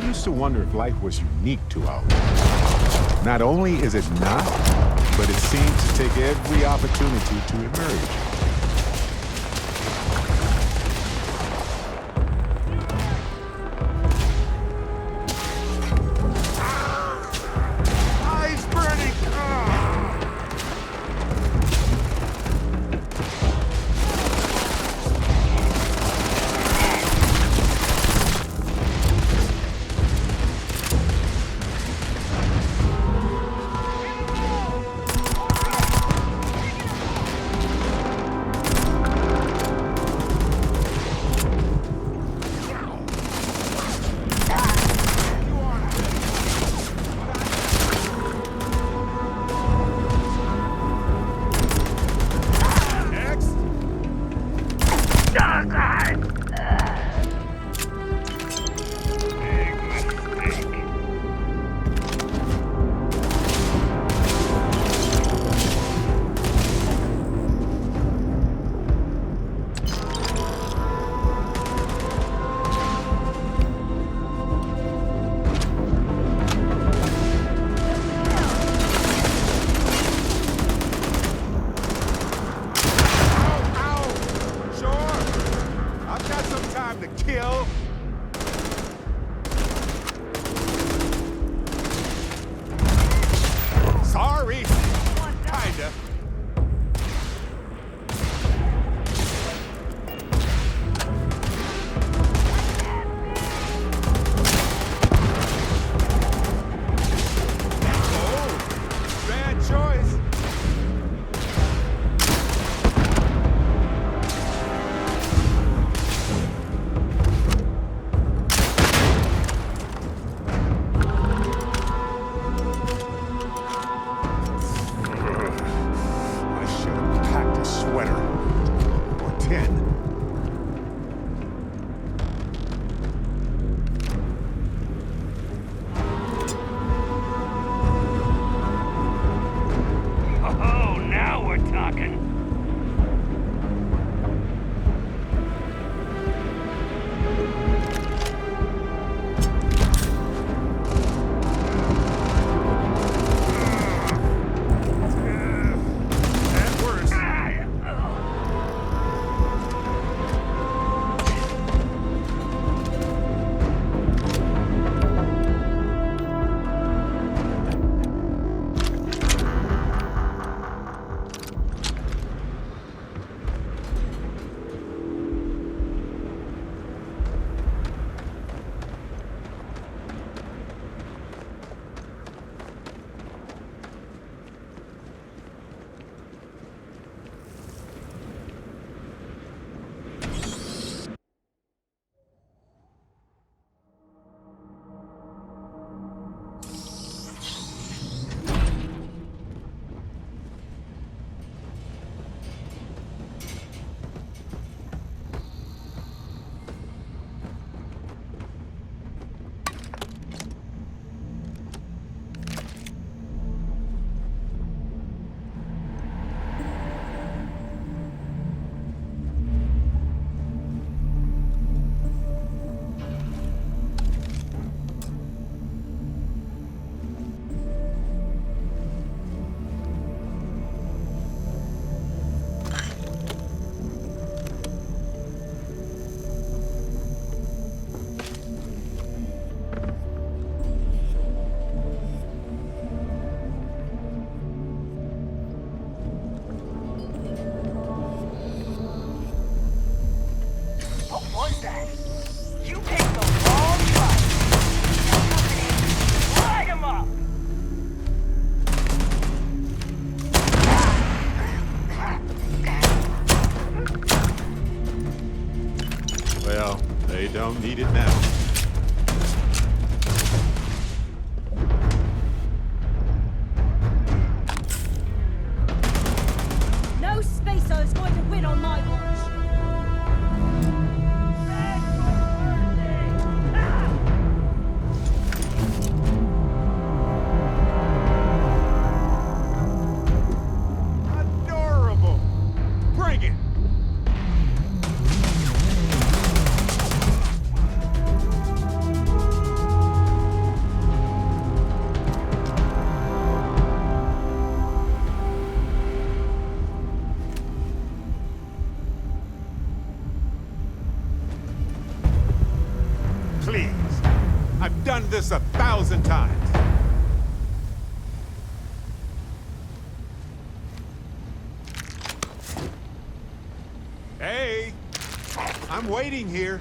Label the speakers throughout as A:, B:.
A: used to wonder if life was unique to our world. Not only is it not, but it seems to take every opportunity to emerge. done this 1,000 times. Hey, I'm waiting here.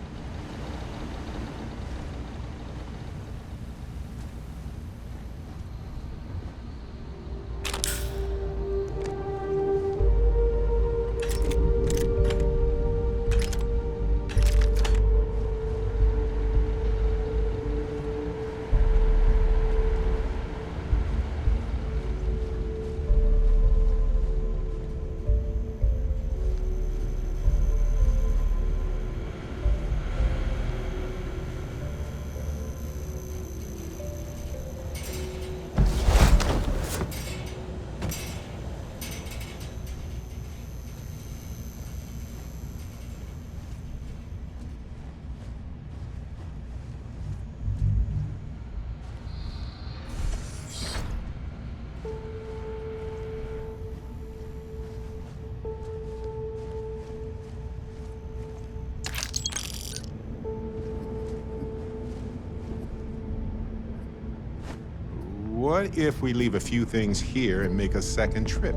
A: What if we leave a few things here and make a second trip?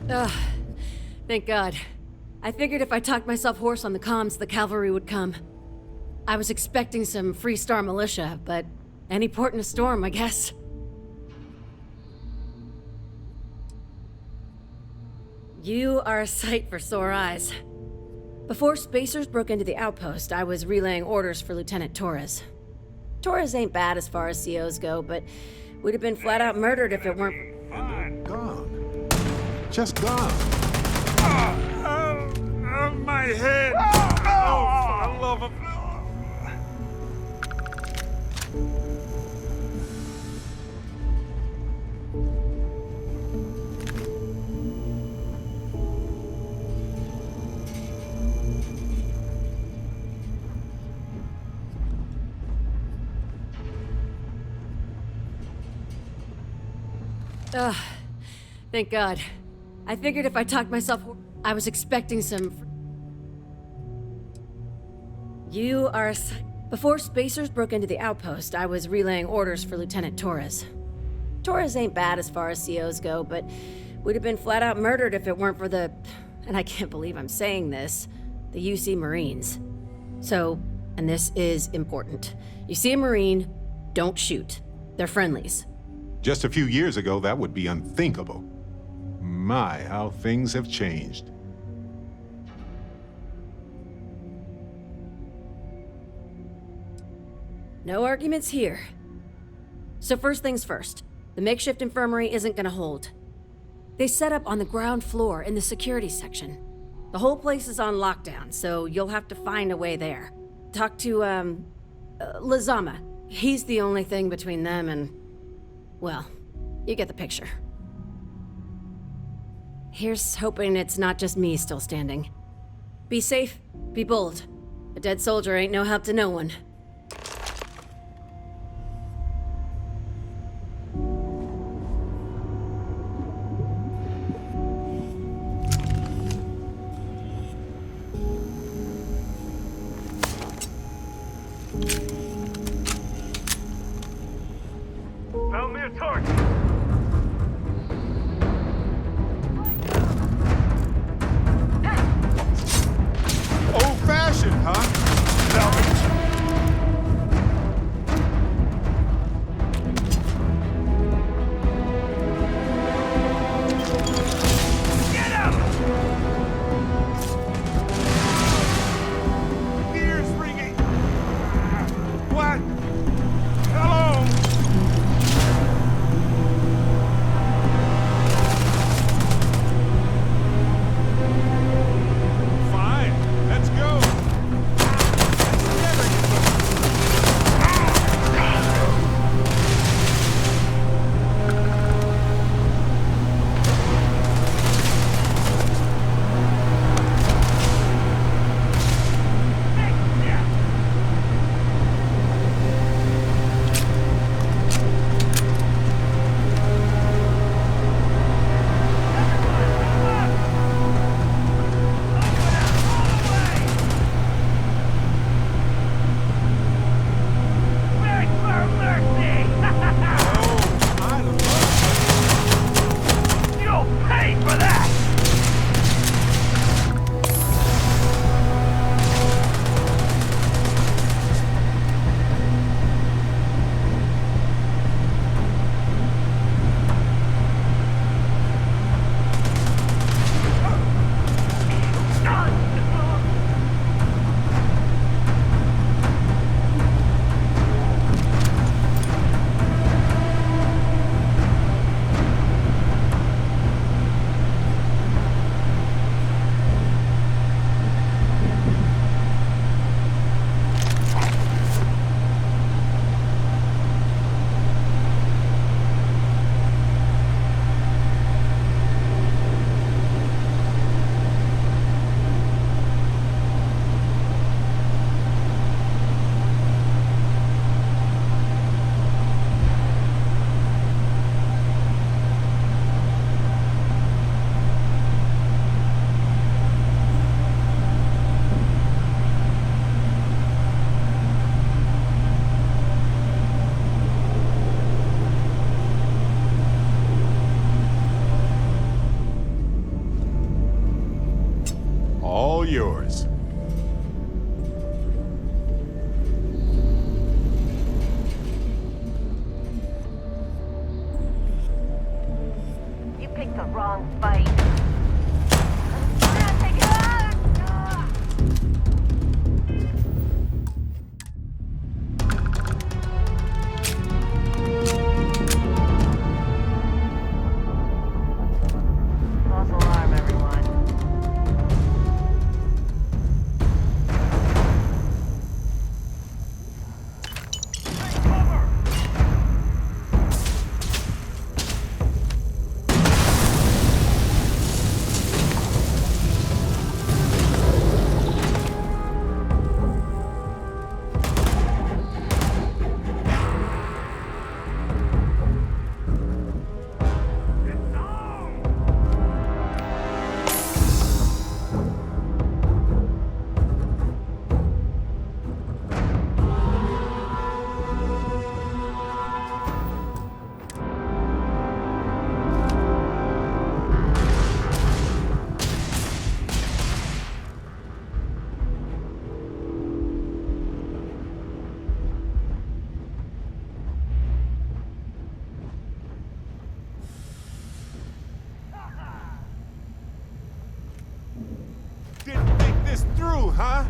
B: Ugh, thank God. I figured if I talked myself hoarse on the comms, the cavalry would come. I was expecting some Free Star militia, but any port in a storm, I guess. You are a sight for sore eyes. Before spacers broke into the outpost, I was relaying orders for Lieutenant Torres. Torres ain't bad as far as COs go, but we'd have been flat out murdered if it weren't...
A: Gone. Just gone.
C: My head! Oh, for the love of...
B: Ugh, thank God. I figured if I talked myself... I was expecting some... You are a... Before spacers broke into the outpost, I was relaying orders for Lieutenant Torres. Torres ain't bad as far as COs go, but we'd have been flat out murdered if it weren't for the... And I can't believe I'm saying this. The UC Marines. So, and this is important. You see a Marine, don't shoot. They're friendlies.
A: Just a few years ago, that would be unthinkable. My, how things have changed.
B: No arguments here. So first things first, the makeshift infirmary isn't gonna hold. They set up on the ground floor in the security section. The whole place is on lockdown, so you'll have to find a way there. Talk to, Lazama. He's the only thing between them and... Well, you get the picture. Here's hoping it's not just me still standing. Be safe, be bold. A dead soldier ain't no help to no one.
C: Found me a target!
A: Old-fashioned, huh?
C: Salvage!
A: yours.
D: You picked the wrong fight. Take it out! False alarm, everyone.
A: Didn't think this through, huh?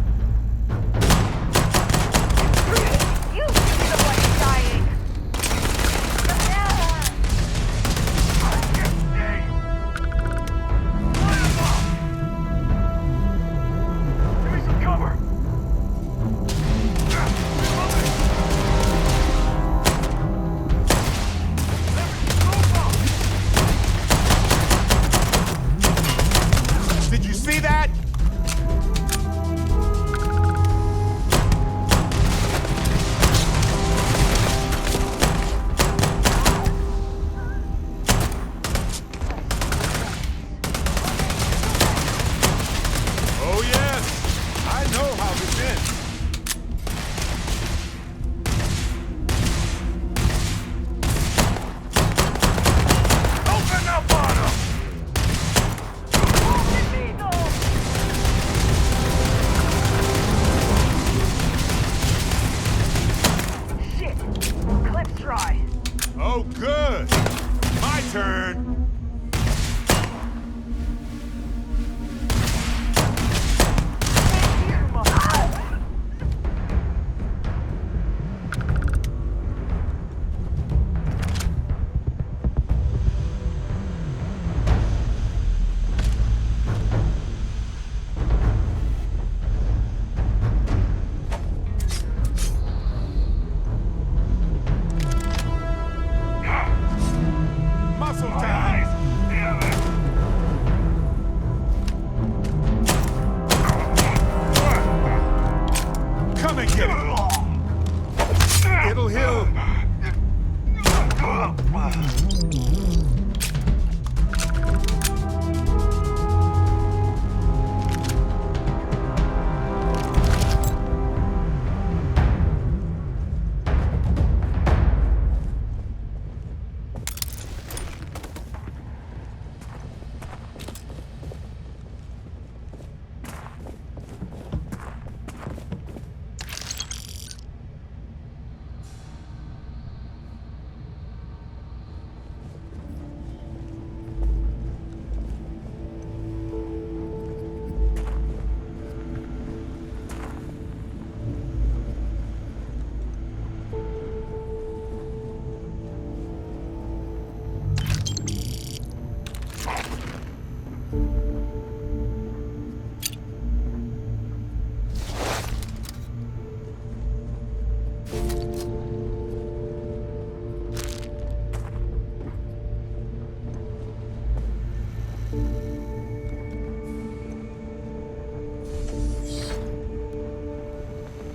D: You see the one dying. Give me some cover.
A: Did you see that? Oh yes, I know how this ends.
C: Open up on him!
D: Shit! Clip's dry.
A: Oh good. My turn. Muscle time. Come and get it. It'll heal.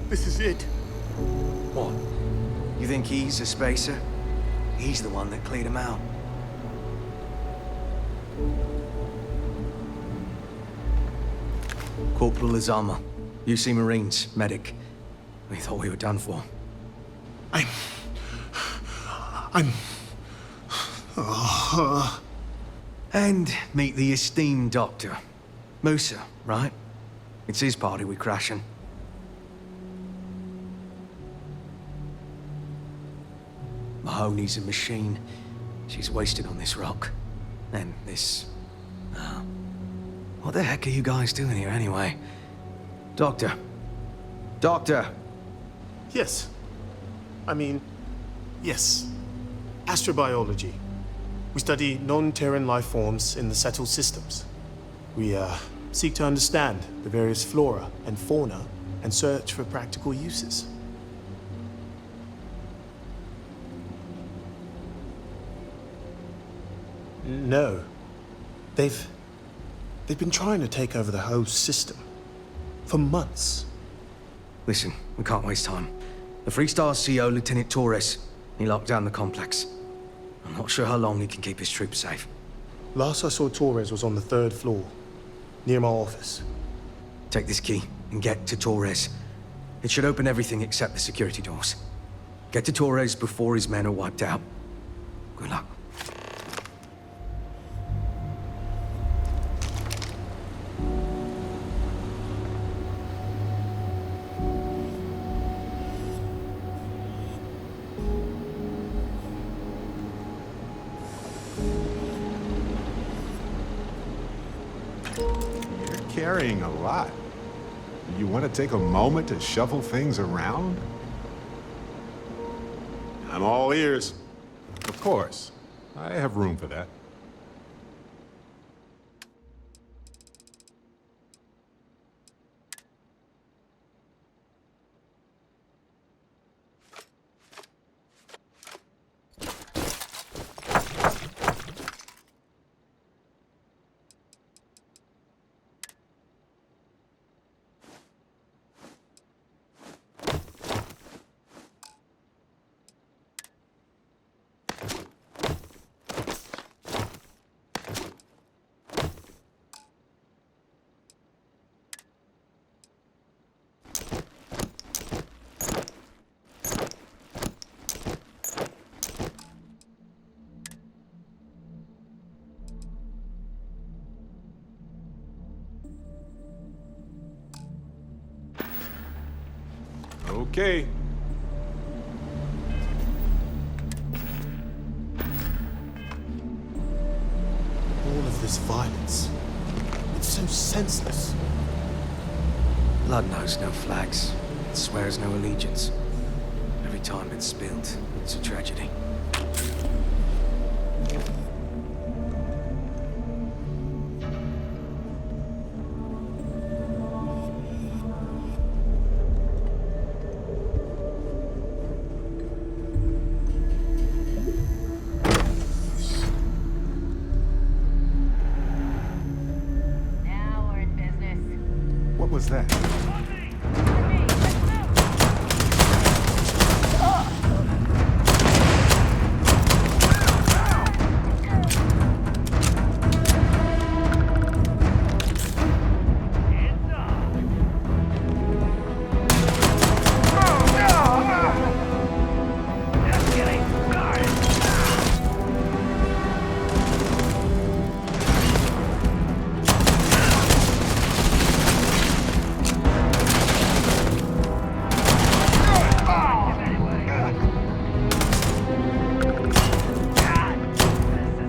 A: This is it.
E: What? You think he's a spacer? He's the one that cleared him out. Corporal Azama, UC Marines, medic. We thought we were done for.
C: I'm...
E: And meet the esteemed doctor. Musa, right? It's his party we're crashing. Mahoney's a machine. She's wasted on this rock. And this... what the heck are you guys doing here anyway? Doctor. Doctor!
F: Yes. Yes. Astrobiology. We study non-Terran life forms in the settled systems. We, seek to understand the various flora and fauna and search for practical uses. No. They've been trying to take over the whole system. For months.
E: Listen, we can't waste time. The Freestar CO, Lieutenant Torres, he locked down the complex. I'm not sure how long he can keep his troops safe.
F: Last I saw Torres was on the 3rd floor, near my office.
E: Take this key and get to Torres. It should open everything except the security doors. Get to Torres before his men are wiped out. Good luck.
A: Carrying a lot. You want to take a moment to shuffle things around? I'm all ears. Of course. I have room for that. Okay.
F: All of this violence. It's so senseless.
E: Blood knows no flags. It swears no allegiance. Every time it's spilled, it's a tragedy.
D: Now we're in business.
A: What was that?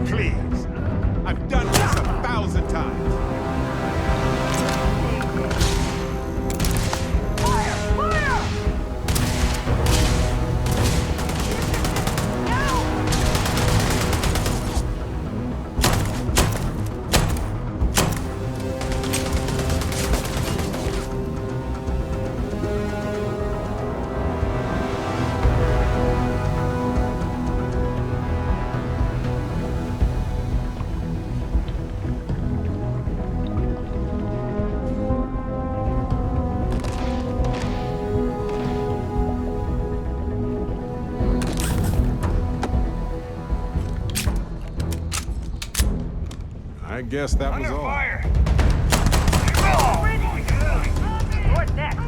A: Please. I've done this 1,000 times. I guess that was all.
D: What's next?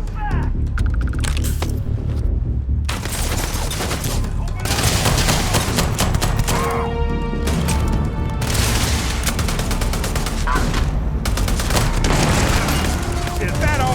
A: Is that all?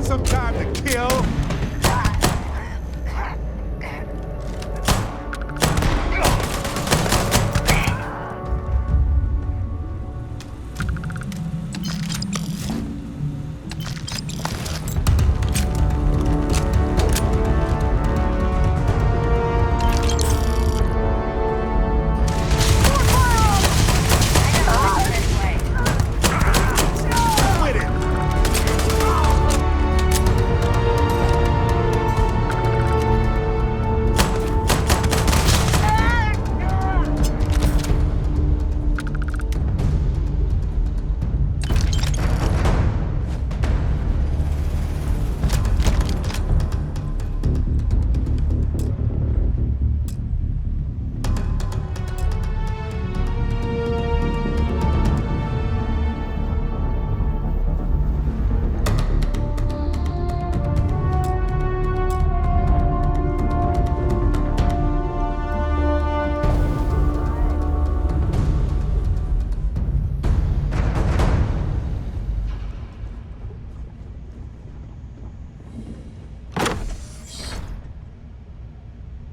A: got some time to kill?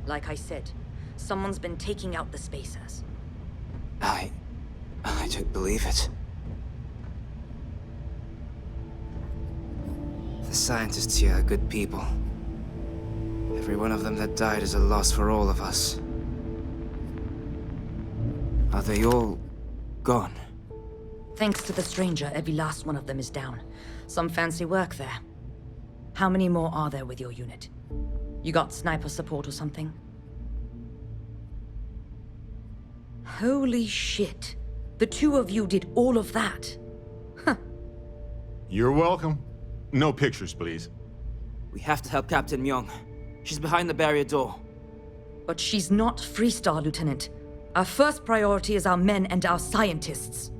G: Like I said, someone's been taking out the spacers.
H: I don't believe it. The scientists here are good people. Every one of them that died is a loss for all of us. Are they all gone?
G: Thanks to the stranger, every last one of them is down. Some fancy work there. How many more are there with your unit? You got sniper support or something? Holy shit. The two of you did all of that. Huh.
A: You're welcome. No pictures, please.
H: We have to help Captain Myung. She's behind the barrier door.
G: But she's not Freestar, Lieutenant. Our first priority is our men and our scientists.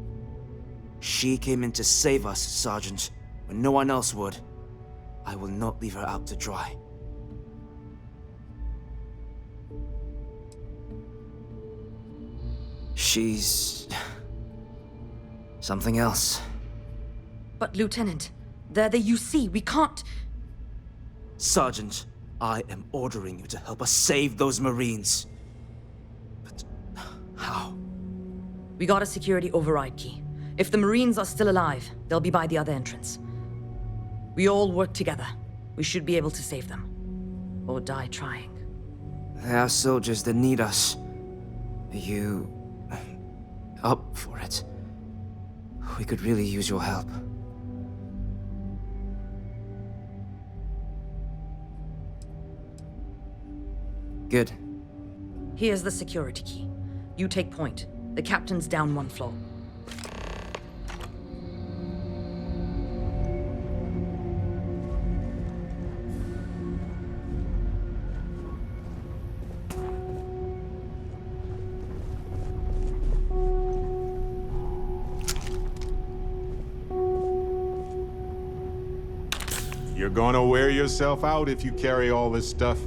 H: She came in to save us, Sergeant, when no one else would. I will not leave her out to dry. She's... something else.
G: But Lieutenant, they're the UC. We can't...
H: Sergeant, I am ordering you to help us save those Marines. But how?
G: We got a security override key. If the Marines are still alive, they'll be by the other entrance. We all work together. We should be able to save them. Or die trying.
H: There are soldiers that need us. Are you... up for it? We could really use your help. Good.
G: Here's the security key. You take point. The captain's down one floor.
A: You're gonna wear yourself out if you carry all this stuff.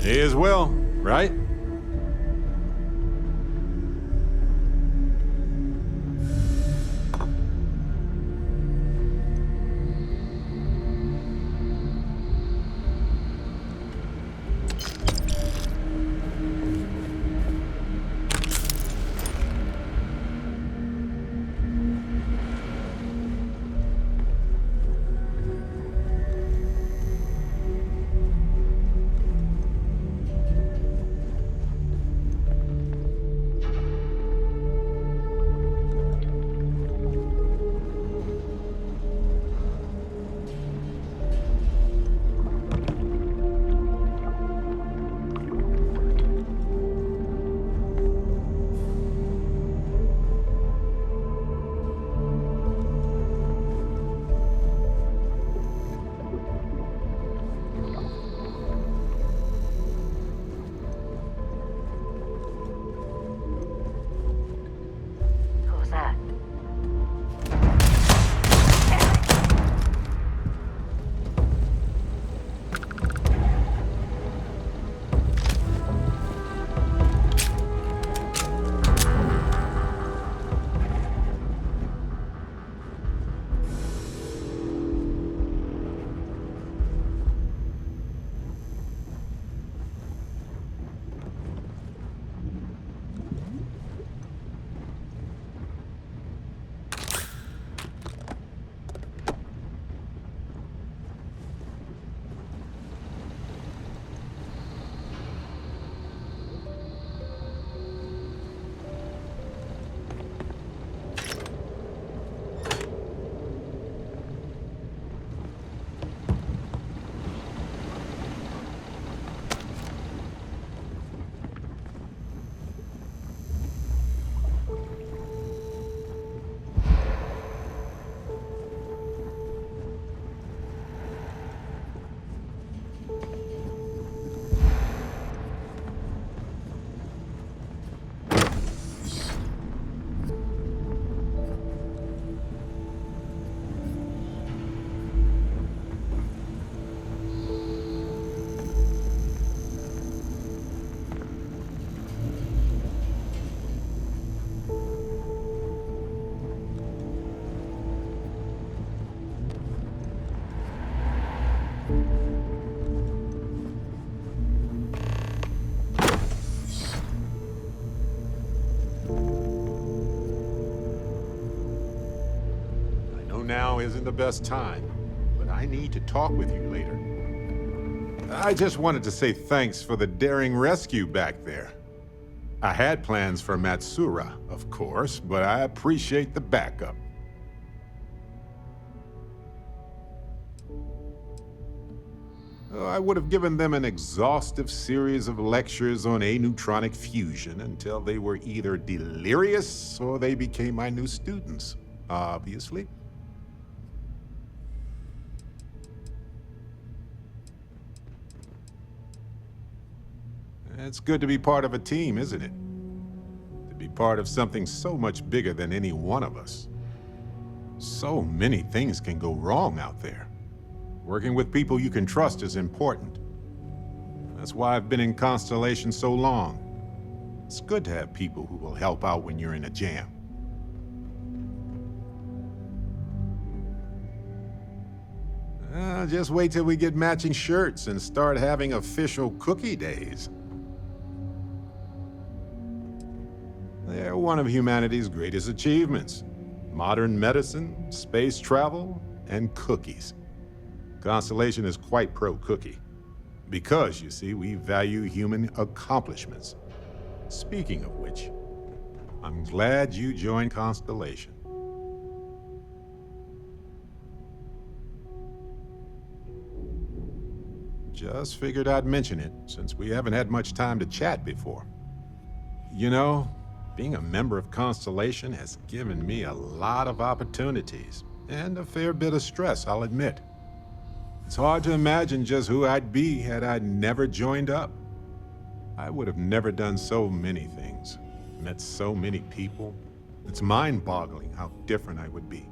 A: May as well, right?
D: Who's that?
A: Now isn't the best time, but I need to talk with you later. I just wanted to say thanks for the daring rescue back there. I had plans for Matsura, of course, but I appreciate the backup. I would have given them an exhaustive series of lectures on aneutronic fusion until they were either delirious or they became my new students, obviously. It's good to be part of a team, isn't it? To be part of something so much bigger than any one of us. So many things can go wrong out there. Working with people you can trust is important. That's why I've been in Constellation so long. It's good to have people who will help out when you're in a jam. Just wait till we get matching shirts and start having official cookie days. They're one of humanity's greatest achievements. Modern medicine, space travel, and cookies. Constellation is quite pro-cookie. Because, you see, we value human accomplishments. Speaking of which, I'm glad you joined Constellation. Just figured I'd mention it, since we haven't had much time to chat before. You know, being a member of Constellation has given me a lot of opportunities, and a fair bit of stress, I'll admit. It's hard to imagine just who I'd be had I never joined up. I would have never done so many things, met so many people. It's mind-boggling how different I would be.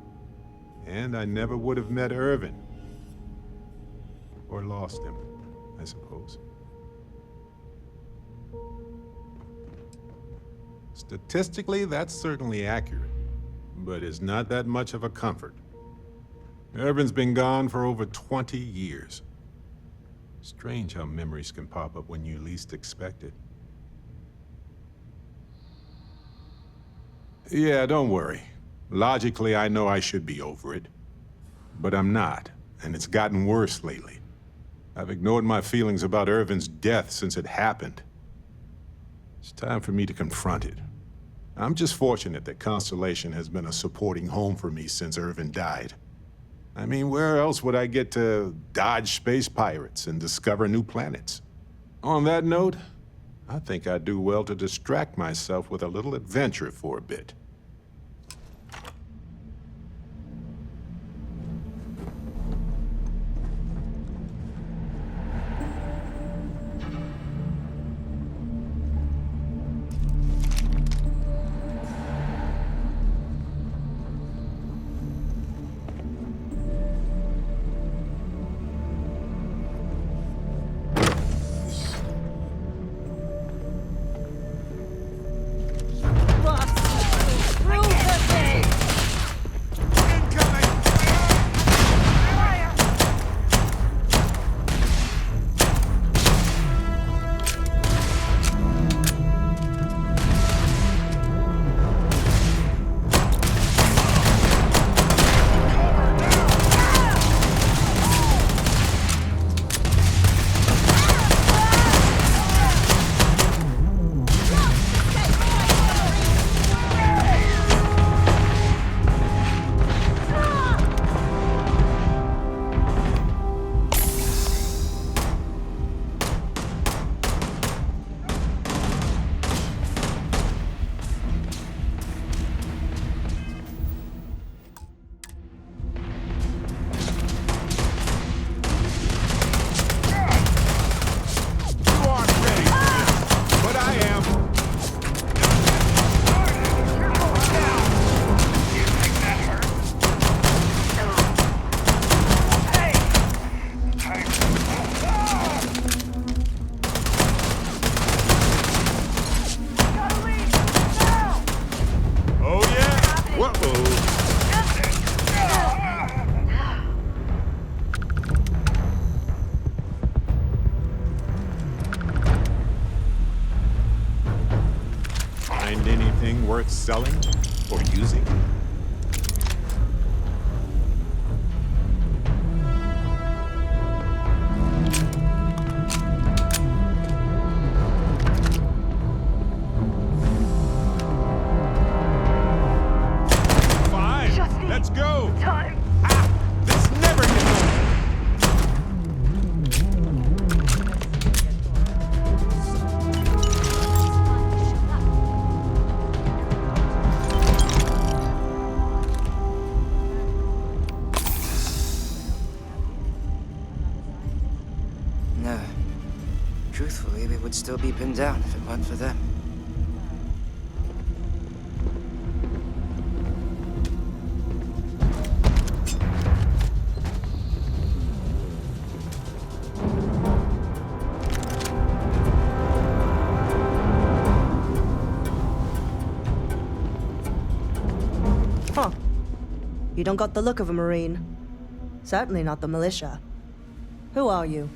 A: And I never would have met Irvin. Or lost him, I suppose. Statistically, that's certainly accurate, but it's not that much of a comfort. Irvin's been gone for over 20 years. Strange how memories can pop up when you least expect it. Yeah, don't worry. Logically, I know I should be over it. But I'm not, and it's gotten worse lately. I've ignored my feelings about Irvin's death since it happened. It's time for me to confront it. I'm just fortunate that Constellation has been a supporting home for me since Irvin died. I mean, where else would I get to dodge space pirates and discover new planets? On that note, I think I'd do well to distract myself with a little adventure for a bit. Worth selling or using? Fine, let's go.
D: Time.
A: This never gets old.
H: Truthfully, we would still be pinned down if it weren't for them.
I: Huh. You don't got the look of a Marine. Certainly not the militia. Who are you?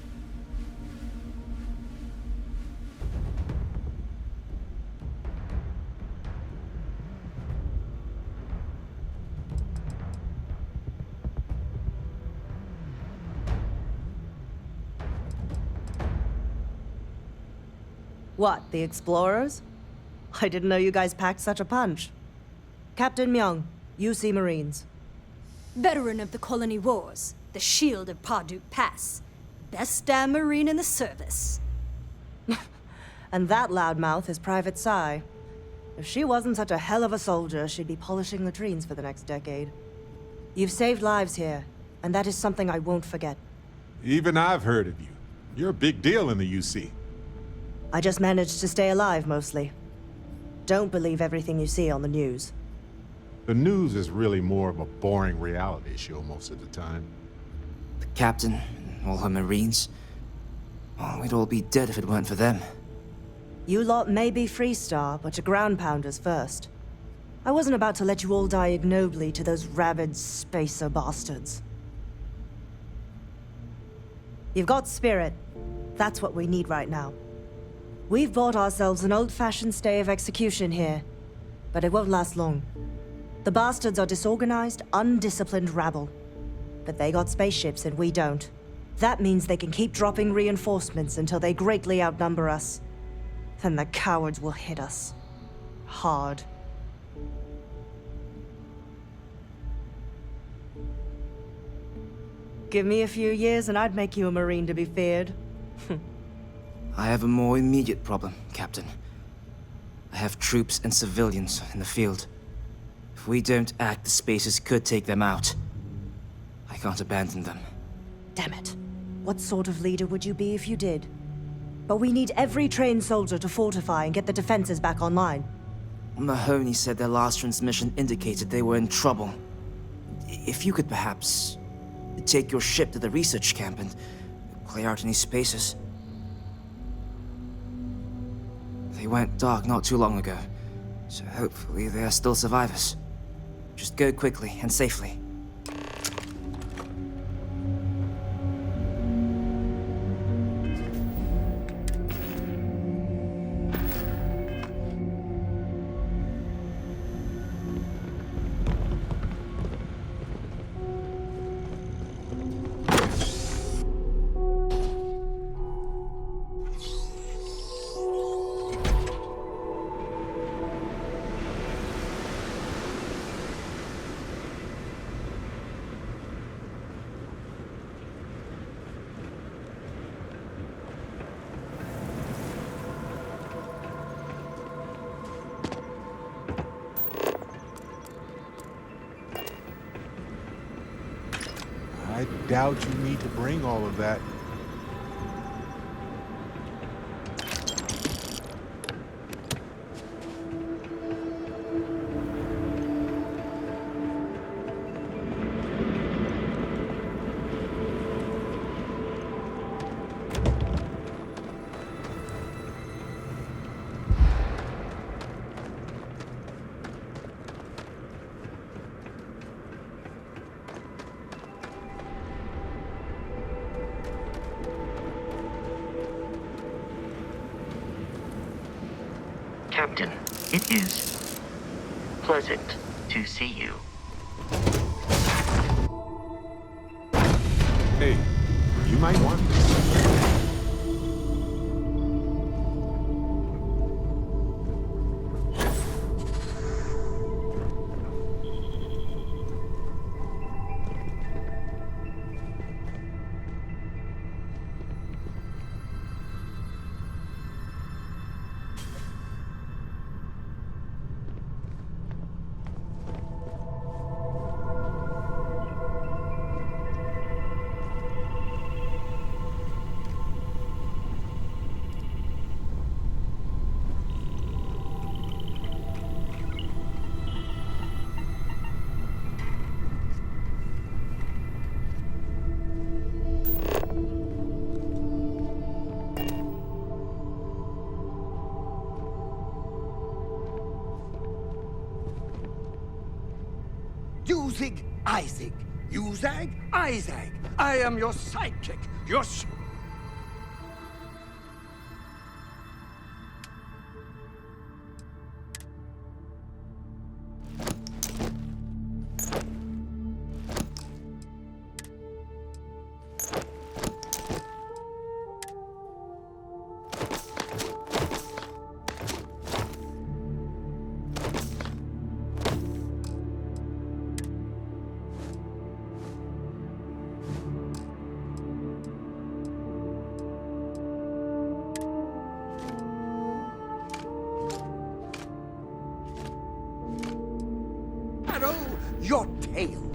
I: What, the explorers? I didn't know you guys packed such a punch. Captain Myung, UC Marines.
J: Veteran of the Colony Wars, the Shield of Parduk Pass. Best damn Marine in the service.
I: And that loudmouth is Private Sai. If she wasn't such a hell of a soldier, she'd be polishing latrines for the next decade. You've saved lives here, and that is something I won't forget.
A: Even I've heard of you. You're a big deal in the UC.
I: I just managed to stay alive, mostly. Don't believe everything you see on the news.
A: The news is really more of a boring reality show most of the time.
H: The captain and all her Marines. Well, we'd all be dead if it weren't for them.
I: You lot may be Freestar, but you're ground pounders first. I wasn't about to let you all die ignobly to those rabid spacer bastards. You've got spirit. That's what we need right now. We've bought ourselves an old-fashioned stay of execution here, but it won't last long. The bastards are disorganized, undisciplined rabble. But they got spaceships and we don't. That means they can keep dropping reinforcements until they greatly outnumber us. Then the cowards will hit us. Hard. Give me a few years and I'd make you a Marine to be feared.
H: I have a more immediate problem, Captain. I have troops and civilians in the field. If we don't act, the Spacers could take them out. I can't abandon them.
I: Damn it. What sort of leader would you be if you did? But we need every trained soldier to fortify and get the defenses back online.
H: Mahoney said their last transmission indicated they were in trouble. If you could perhaps take your ship to the research camp and clear out any Spacers. They went dark not too long ago, so hopefully they are still survivors. Just go quickly and safely.
A: I doubt you need to bring all of that.
K: Captain, it is pleasant to see you.
A: Hey, you might want this.
L: Usig Isaac. Usag Isaac. I am your sidekick. Your your tail.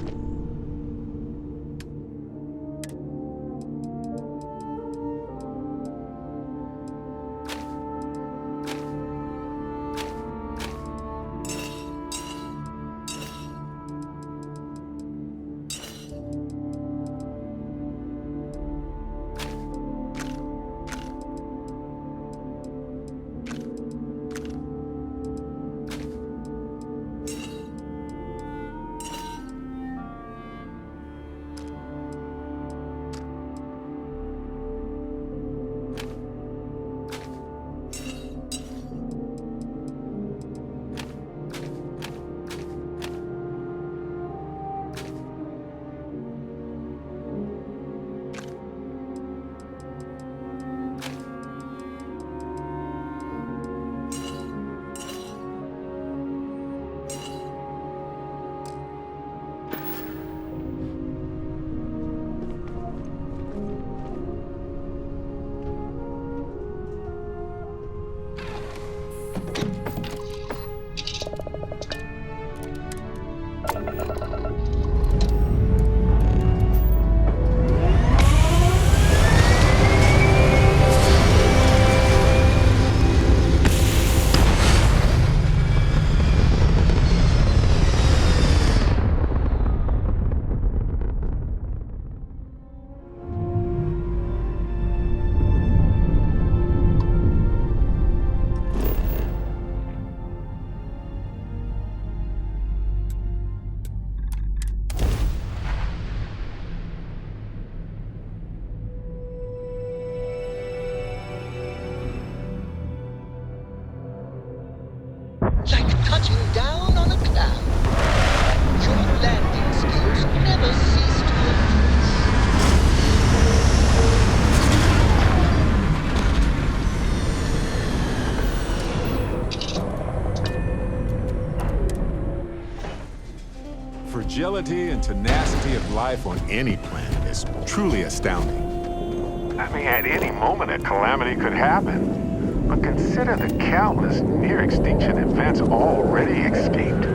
A: agility and tenacity of life on any planet is truly astounding. I mean, at any moment a calamity could happen. But consider the countless near-extinction events already extinct.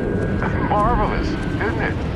A: Marvelous, isn't it?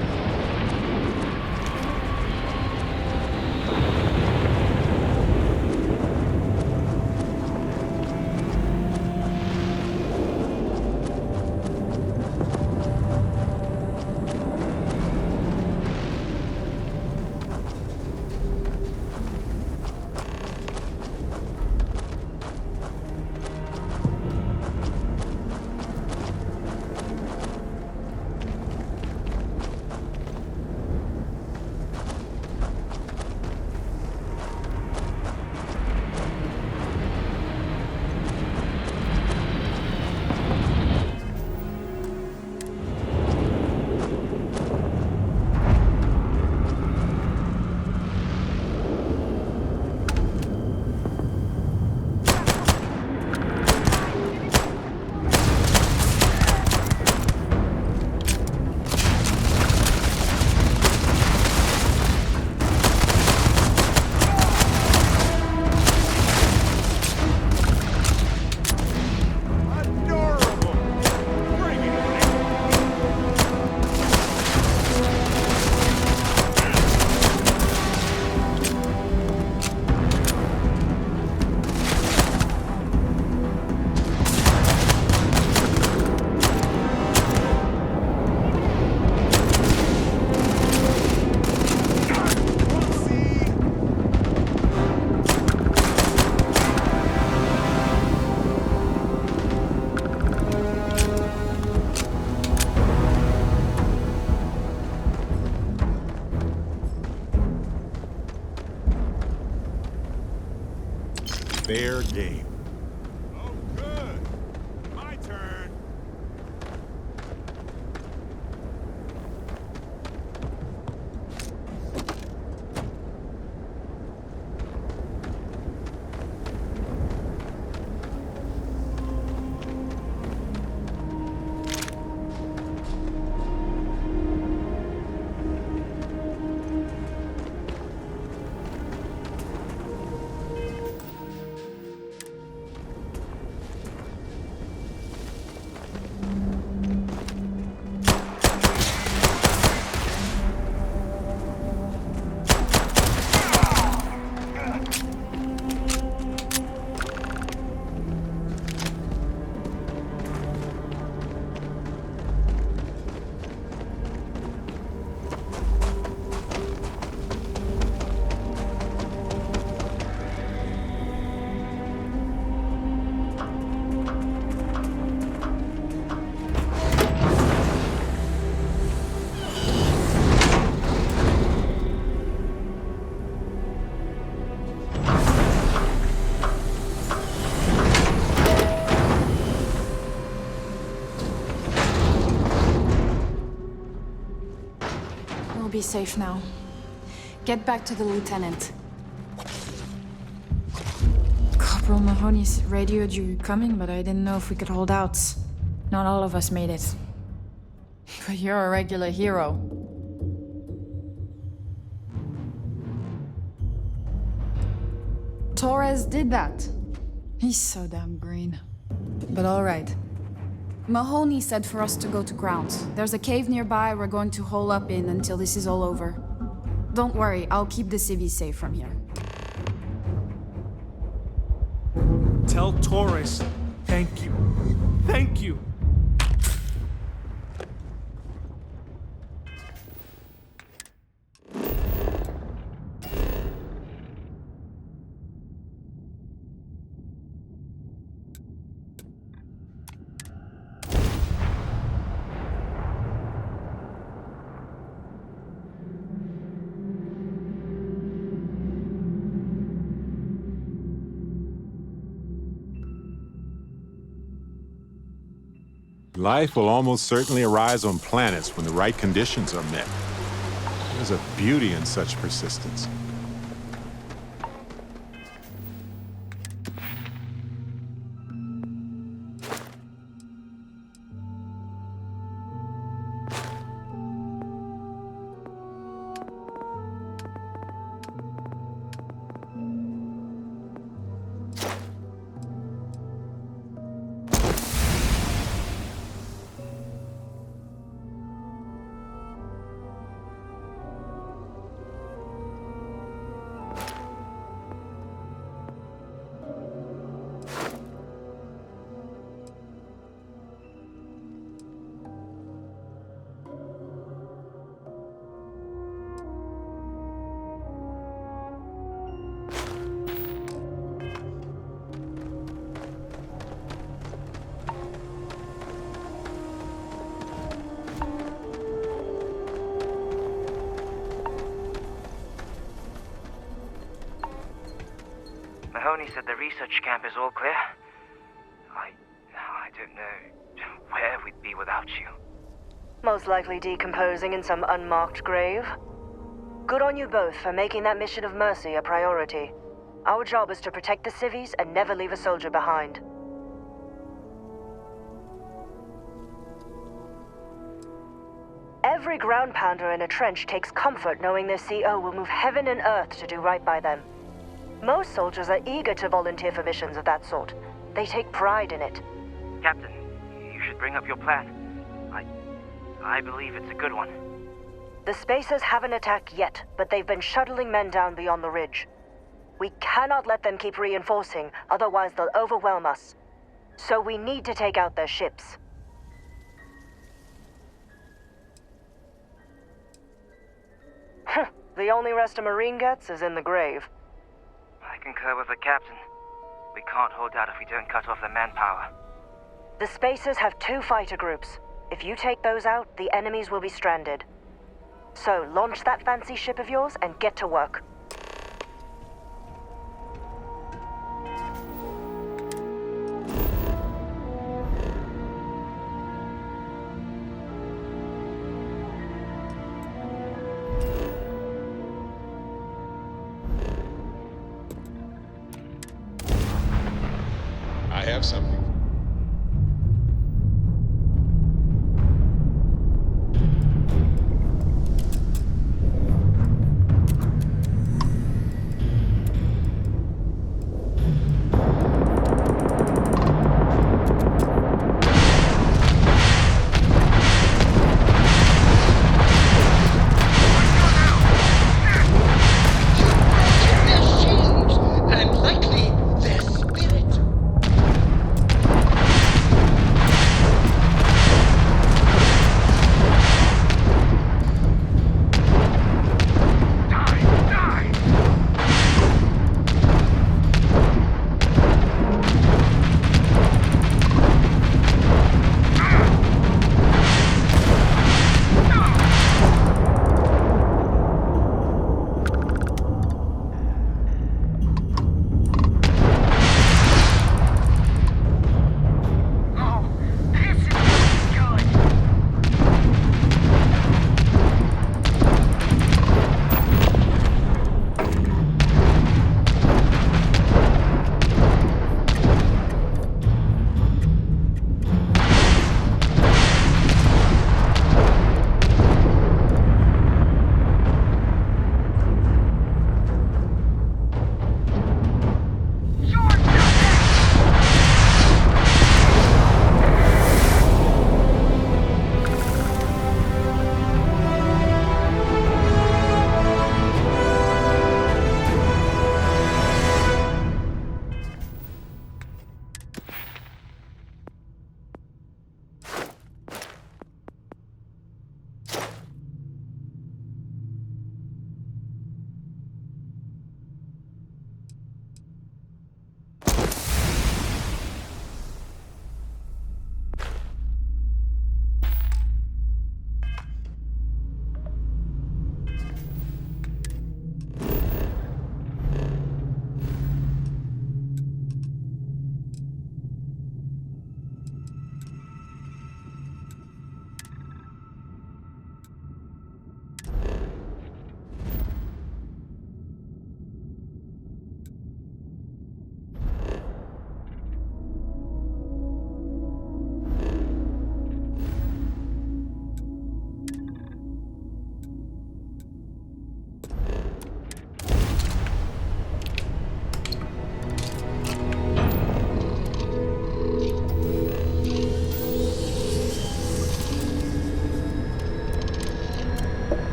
A: Fair game.
C: Oh, good. My turn.
M: Be safe now. Get back to the lieutenant. Corporal Mahoney's radioed you coming, but I didn't know if we could hold out. Not all of us made it. But you're a regular hero. Torres did that. He's so damn green. But all right. Mahoney said for us to go to ground. There's a cave nearby we're going to hole up in until this is all over. Don't worry, I'll keep the civvies safe from here.
N: Tell Torres, thank you. Thank you.
A: Life will almost certainly arise on planets when the right conditions are met. There's a beauty in such persistence.
H: They said the research camp is all clear. I don't know where we'd be without you.
I: Most likely decomposing in some unmarked grave. Good on you both for making that mission of mercy a priority. Our job is to protect the civvies and never leave a soldier behind. Every ground pounder in a trench takes comfort knowing their CO will move heaven and earth to do right by them. Most soldiers are eager to volunteer for missions of that sort. They take pride in it.
H: Captain, you should bring up your plan. I believe it's a good one.
I: The Spacers haven't attacked yet, but they've been shuttling men down beyond the ridge. We cannot let them keep reinforcing, otherwise they'll overwhelm us. So we need to take out their ships. The only rest a Marine gets is in the grave.
H: I concur with the captain. We can't hold out if we don't cut off their manpower.
I: The Spacers have 2 fighter groups. If you take those out, the enemies will be stranded. So, launch that fancy ship of yours and get to work.
A: I have something.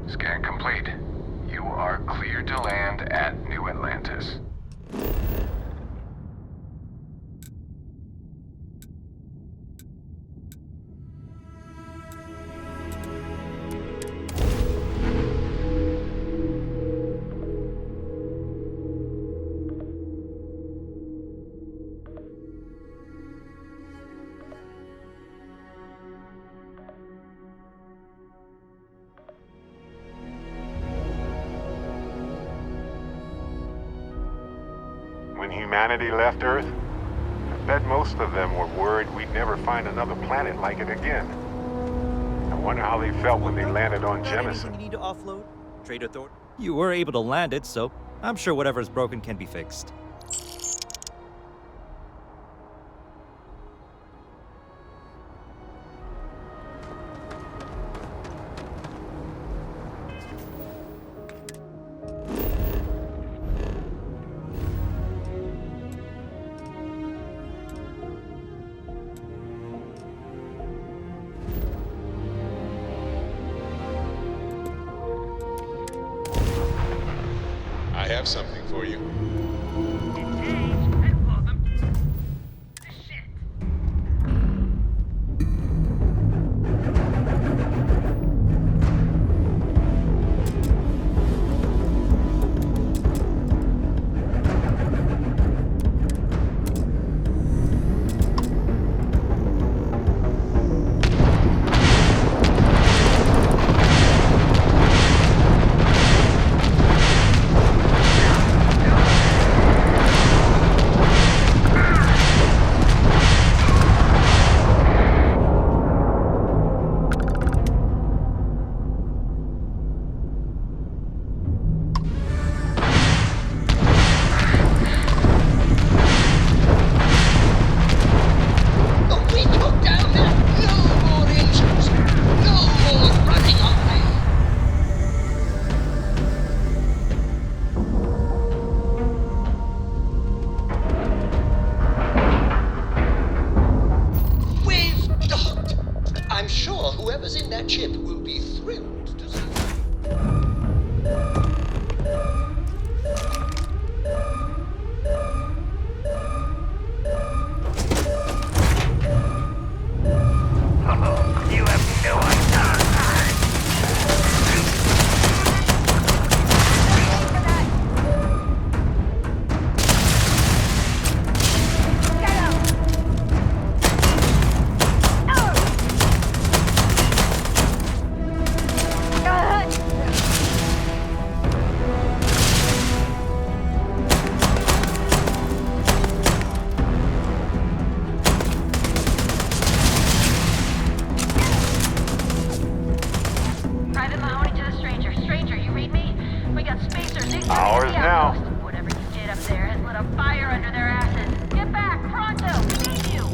O: Scan complete. You are cleared to land at New Atlantis.
A: when humanity left Earth? I bet most of them were worried we'd never find another planet like it again. I wonder how they felt when they landed on Jemison.
P: You need to offload? Trade authority? You were able to land it, so I'm sure whatever's broken can be fixed.
A: I have something for you. Ours now.
D: Whatever you did up there has lit a fire under their asses. Get back, pronto! We need you!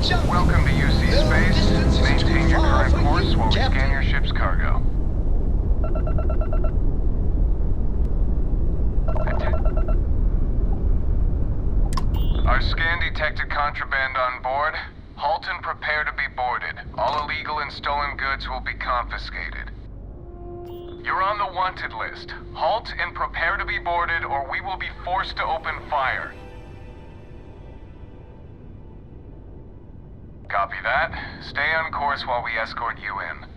O: Welcome to UC Space. Maintain your current course while we scan your ship's cargo. Our scan detected contraband on board. Halt and prepare to be boarded. All illegal and stolen goods will be confiscated. You're on the wanted list. Halt and prepare to be boarded, or we will be forced to open fire. Copy that. Stay on course while we escort you in.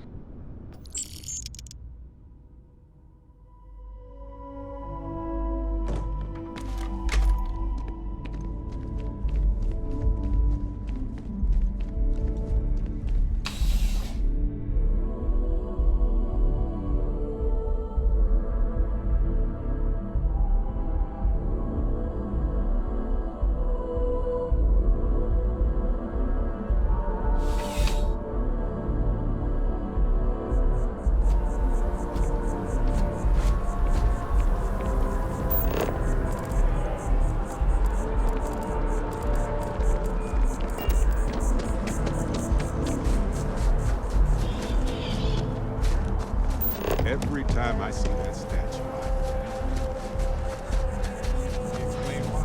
A: Every time I see that statue, I explain why.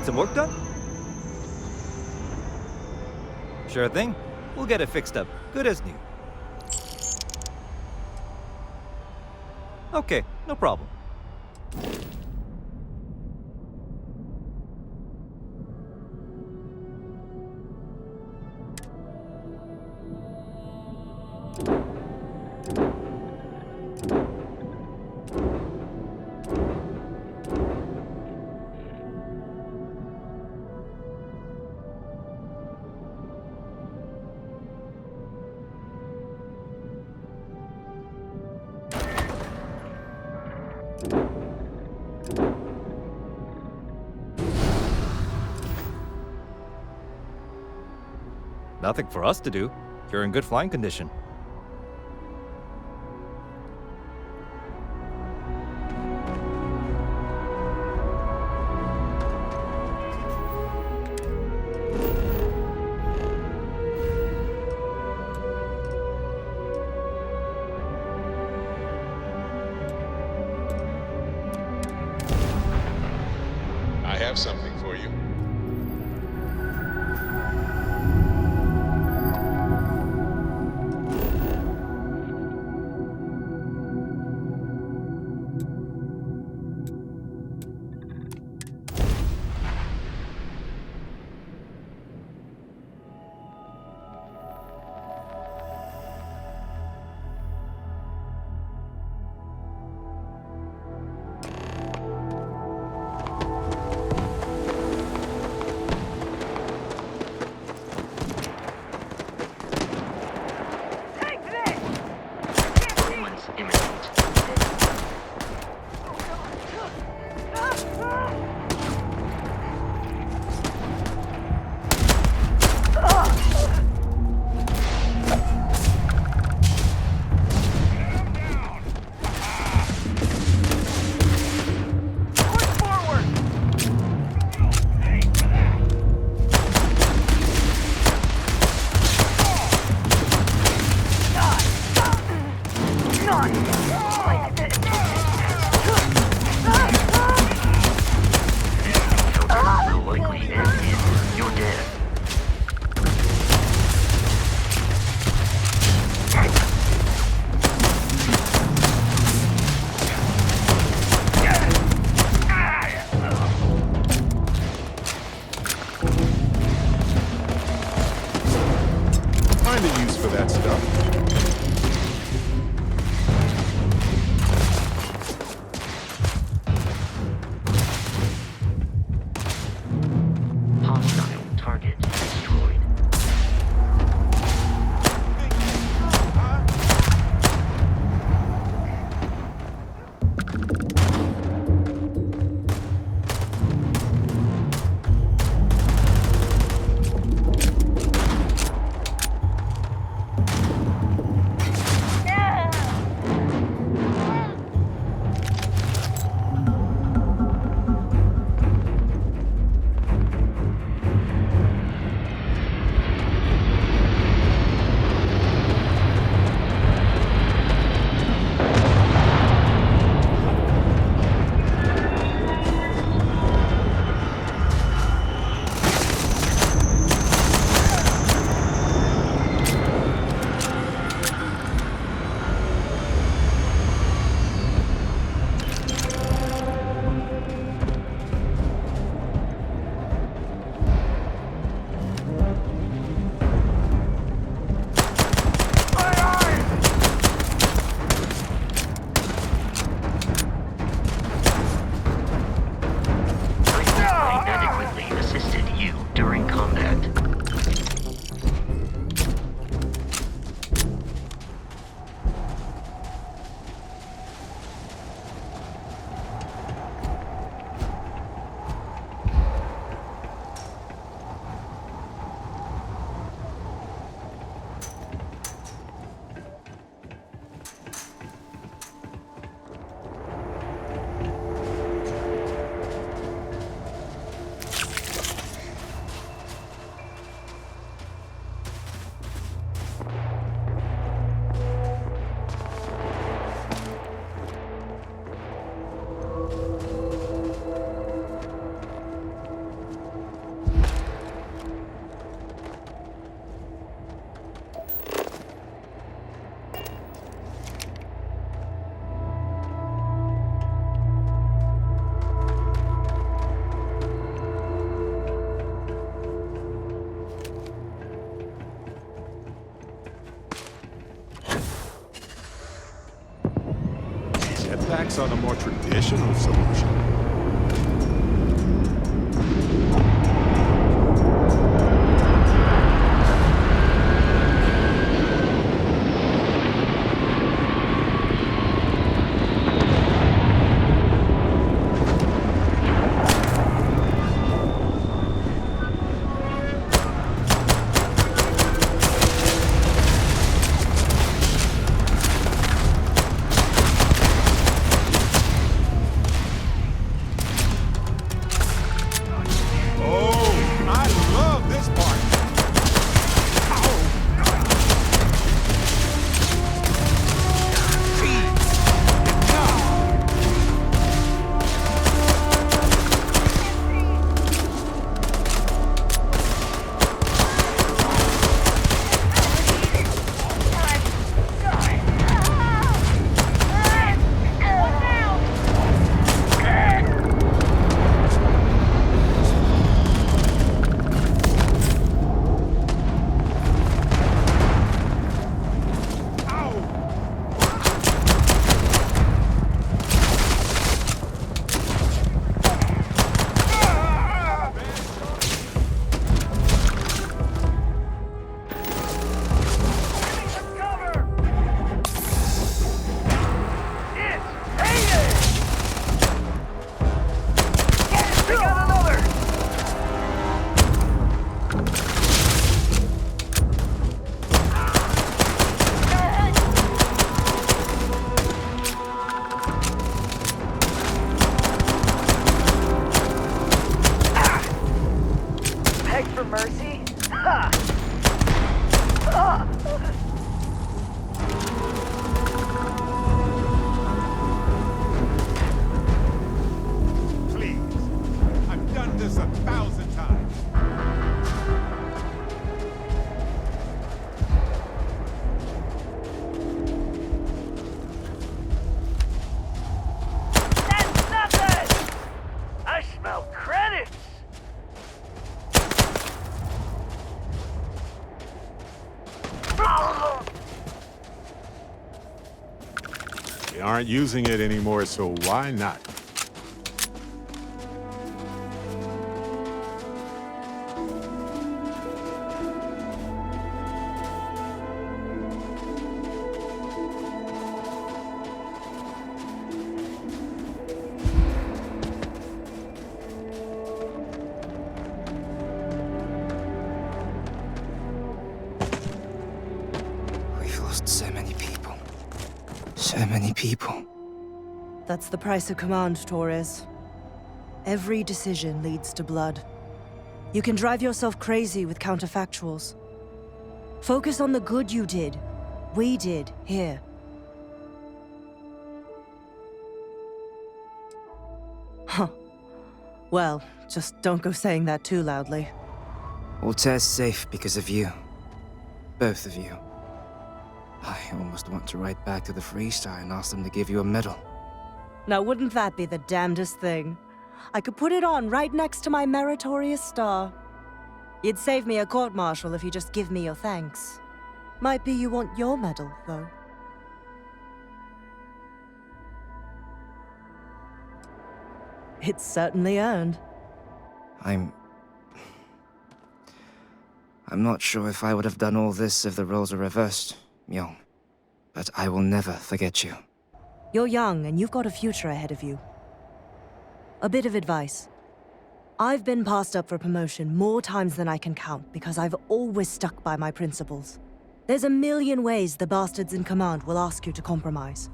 P: Some work done? Sure thing. We'll get it fixed up. Good as new. Okay, no problem. Nothing for us to do. You're in good flying condition.
A: I have something for you. thoughts on a more traditional solution? We aren't using it anymore, so why not?
H: We've lost so many people. So many people.
I: That's the price of command, Torres. Every decision leads to blood. You can drive yourself crazy with counterfactuals. Focus on the good you did. We did, here. Huh. Well, just don't go saying that too loudly.
H: Altair's safe because of you. Both of you. I almost want to write back to the Freestar and ask them to give you a medal.
I: Now wouldn't that be the damnedest thing? I could put it on right next to my meritorious star. You'd save me a court-martial if you just give me your thanks. Might be you want your medal, though. It's certainly earned.
H: I'm not sure if I would have done all this if the roles were reversed, Myung. But I will never forget you.
I: You're young, and you've got a future ahead of you. A bit of advice. I've been passed up for promotion more times than I can count because I've always stuck by my principles. There's a million ways the bastards in command will ask you to compromise.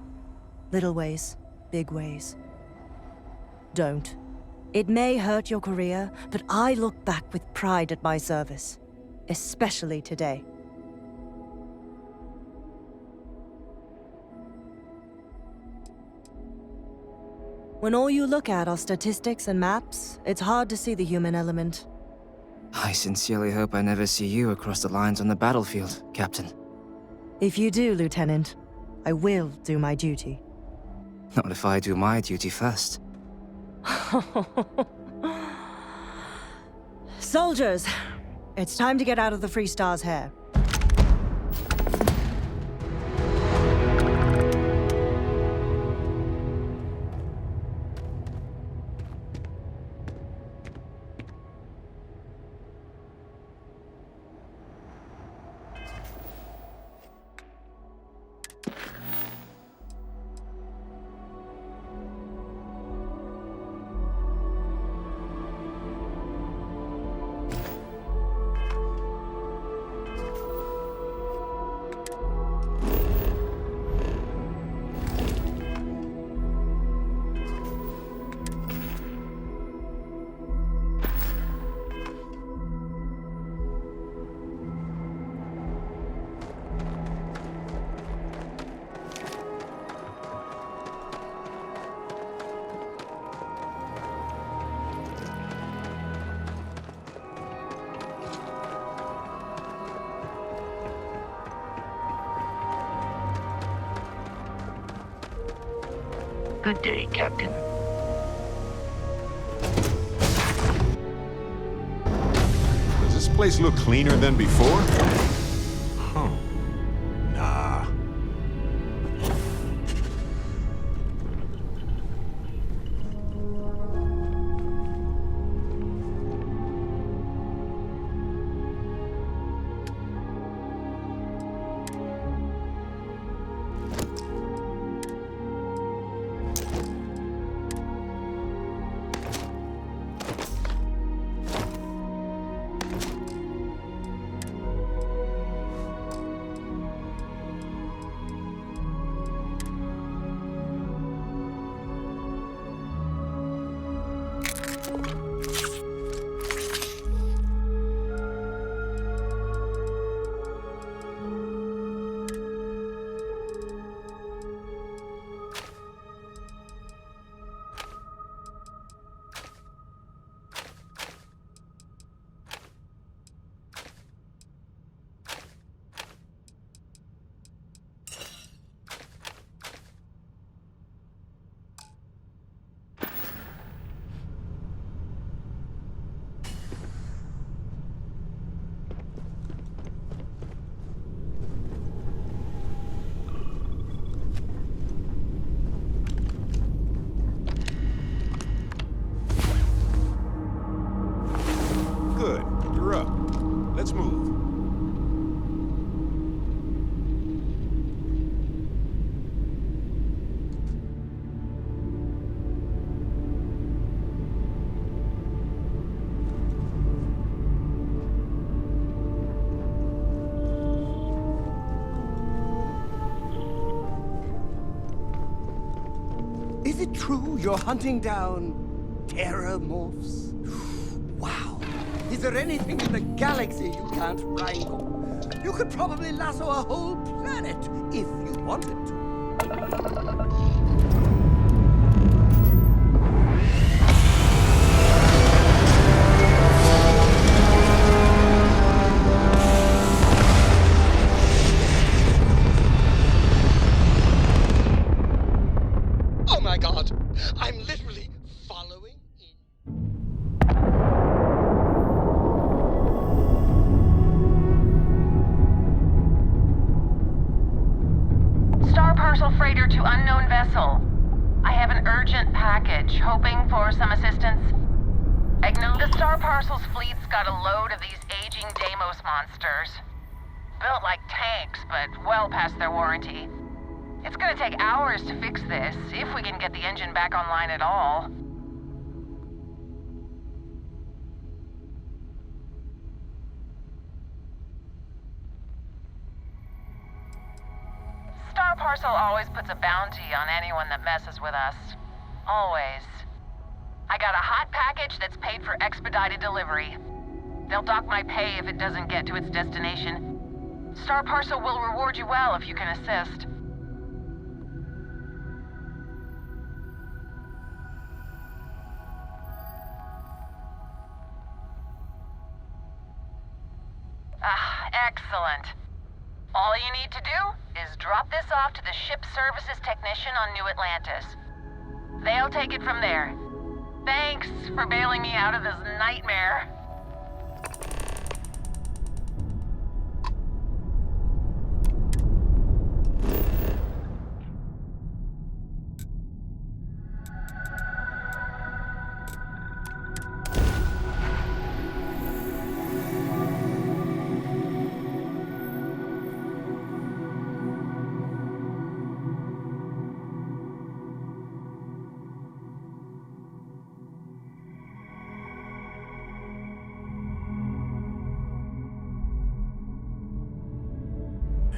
I: Little ways, big ways. Don't. It may hurt your career, but I look back with pride at my service. Especially today. When all you look at are statistics and maps, it's hard to see the human element.
H: I sincerely hope I never see you across the lines on the battlefield, Captain.
I: If you do, Lieutenant, I will do my duty.
H: Not if I do my duty first.
I: Soldiers, it's time to get out of the Freestar's hair.
K: Good day, Captain.
A: Does this place look cleaner than before? Huh. Nah. Good. You're up. Let's move.
L: Is it true you're hunting down terramorphs? Wow. Is there anything in the galaxy you can't wrangle? You could probably lasso a whole planet if you wanted to. Oh my god! I'm literally following in.
D: Star parcel freighter to unknown vessel. I have an urgent package, hoping for some assistance. The Star Parcel's fleet's got a load of these aging Deimos monsters. Built like tanks, but well past their warranty. It's gonna take hours to fix this, if we can get the engine back online at all. Star Parcel always puts a bounty on anyone that messes with us. Always. I got a hot package that's paid for expedited delivery. They'll dock my pay if it doesn't get to its destination. Star Parcel will reward you well if you can assist. Excellent. All you need to do is drop this off to the ship services technician on New Atlantis. They'll take it from there. Thanks for bailing me out of this nightmare.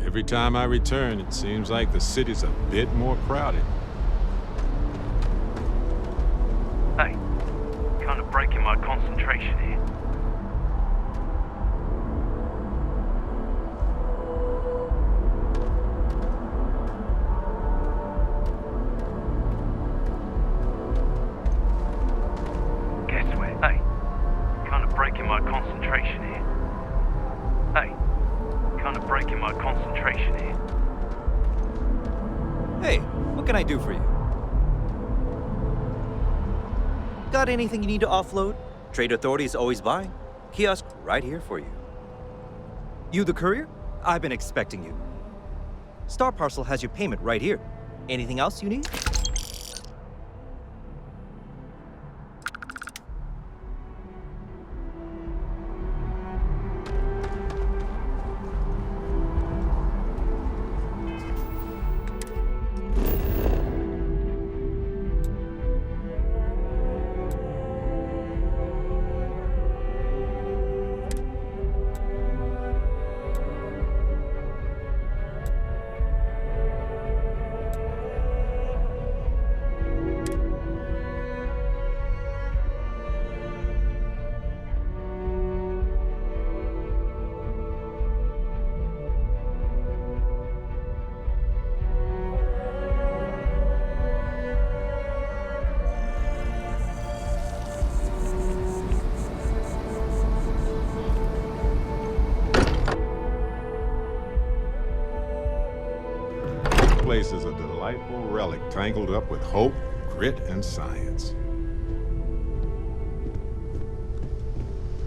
A: Every time I return, it seems like the city's a bit more crowded.
Q: Hey, kind of breaking my concentration here. Guess what? Hey, kind of breaking my concentration here. Hey, kind of breaking my concentration here.
P: Hey, what can I do for you? Got anything you need to offload? Trade Authority is always buying. Kiosk right here for you. You the courier? I've been expecting you. Star Parcel has your payment right here. Anything else you need?
A: This place is a delightful relic tangled up with hope, grit, and science.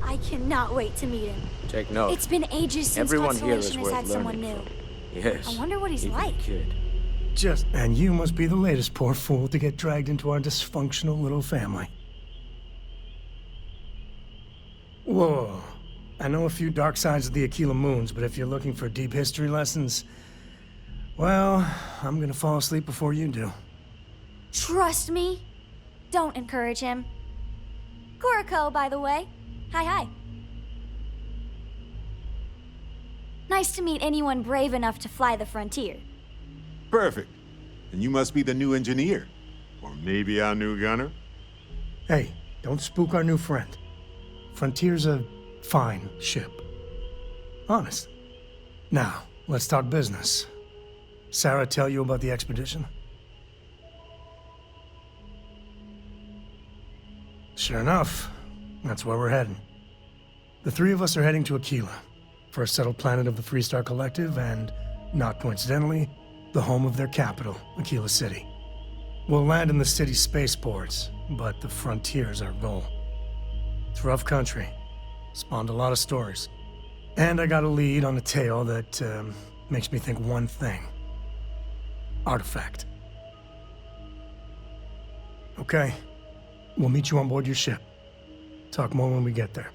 R: I cannot wait to meet him.
S: Take note.
R: It's been ages since
S: Everyone here is
R: Constellation has
S: worth
R: had someone new.
S: learning from. Yes.
R: I wonder what he's
S: even
R: like.
S: a kid.
T: And you must be the latest poor fool to get dragged into our dysfunctional little family. Whoa. I know a few dark sides of the Aquila Moons, but if you're looking for deep history lessons, well, I'm gonna fall asleep before you do.
R: Trust me. Don't encourage him. Kuriko, by the way. Hi. Nice to meet anyone brave enough to fly the frontier.
A: Perfect. And you must be the new engineer. Or maybe our new gunner?
T: Hey, don't spook our new friend. Frontier's a fine ship. Honest. Now, let's talk business. Sarah tell you about the expedition? Sure enough, that's where we're heading. The three of us are heading to Aquila, for a settled planet of the Freestar Collective and, not coincidentally, the home of their capital, Aquila City. We'll land in the city's spaceports, but the frontier's our goal. It's rough country. Spawned a lot of stories. And I got a lead on a tale that makes me think one thing. Artifact. Okay. We'll meet you on board your ship. Talk more when we get there.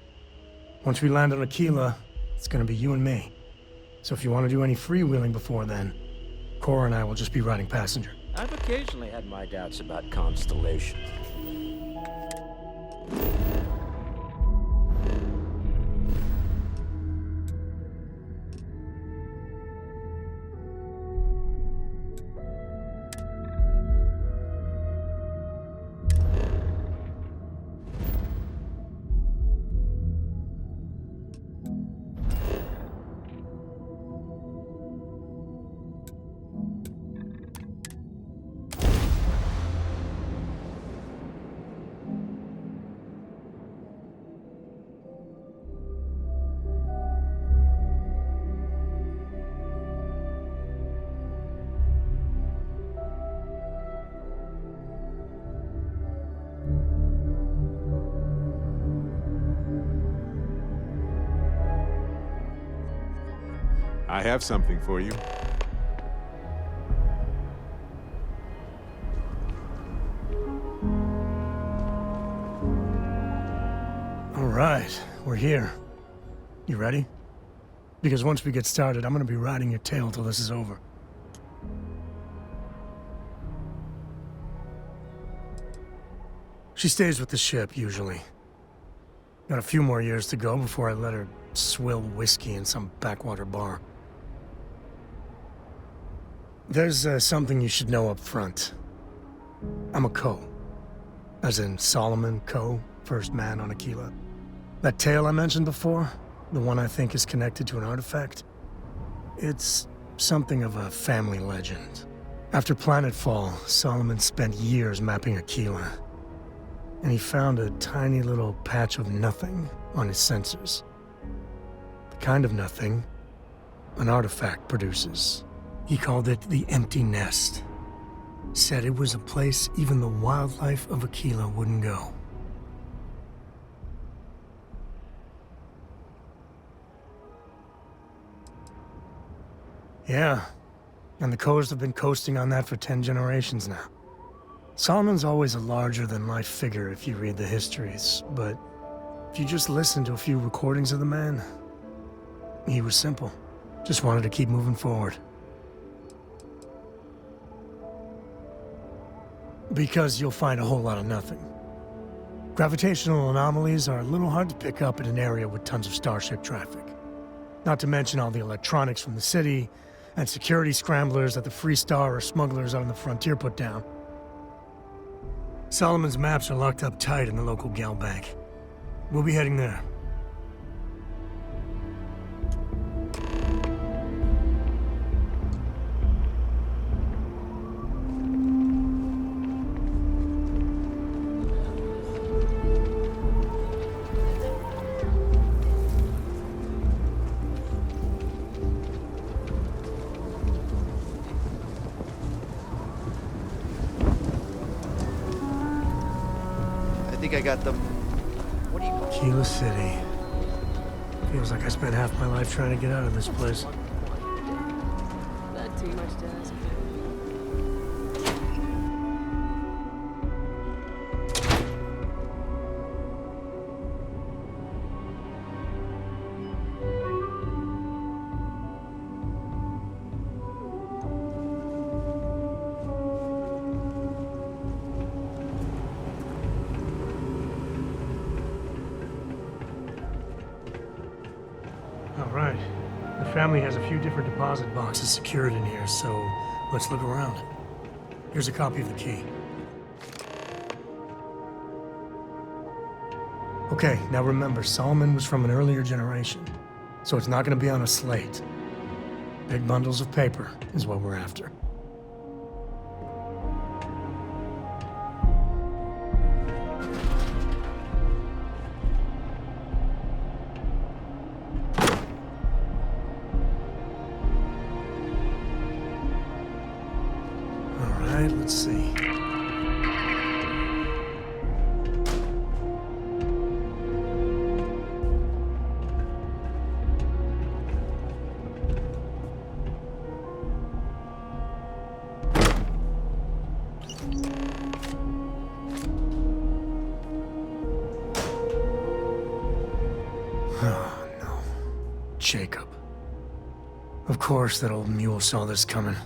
T: Once we land on Aquila, it's gonna be you and me. So if you want to do any freewheeling before then, Cora and I will just be riding passenger.
S: I've occasionally had my doubts about Constellation.
A: I have something for you.
T: All right, we're here. You ready? Because once we get started, I'm gonna be riding your tail till this is over. She stays with the ship, usually. Got a few more years to go before I let her swill whiskey in some backwater bar. There's something you should know up front. I'm a Co. As in Solomon Co., first man on Aquila. That tale I mentioned before, the one I think is connected to an artifact, it's something of a family legend. After planetfall, Solomon spent years mapping Aquila, and he found a tiny little patch of nothing on his sensors. The kind of nothing an artifact produces. He called it the Empty Nest. Said it was a place even the wildlife of Aquila wouldn't go. Yeah, and the Coes have been coasting on that for 10 generations now. Solomon's always a larger-than-life figure if you read the histories, but if you just listen to a few recordings of the man, he was simple. Just wanted to keep moving forward. Because you'll find a whole lot of nothing. Gravitational anomalies are a little hard to pick up in an area with tons of starship traffic. Not to mention all the electronics from the city, and security scramblers that the Free Star or smugglers out on the frontier put down. Solomon's maps are locked up tight in the local gal bank. We'll be heading there.
U: I got them. What do you call
T: Kilo City. Feels like I spent half my life trying to get out of this place.
V: Not too much to ask.
T: Alright. The family has a few different deposit boxes secured in here, so let's look around. Here's a copy of the key. Okay, now remember, Solomon was from an earlier generation, so it's not going to be on a slate. Big bundles of paper is what we're after. Let's see. Oh, no. Jacob. Of course that old mule saw this coming.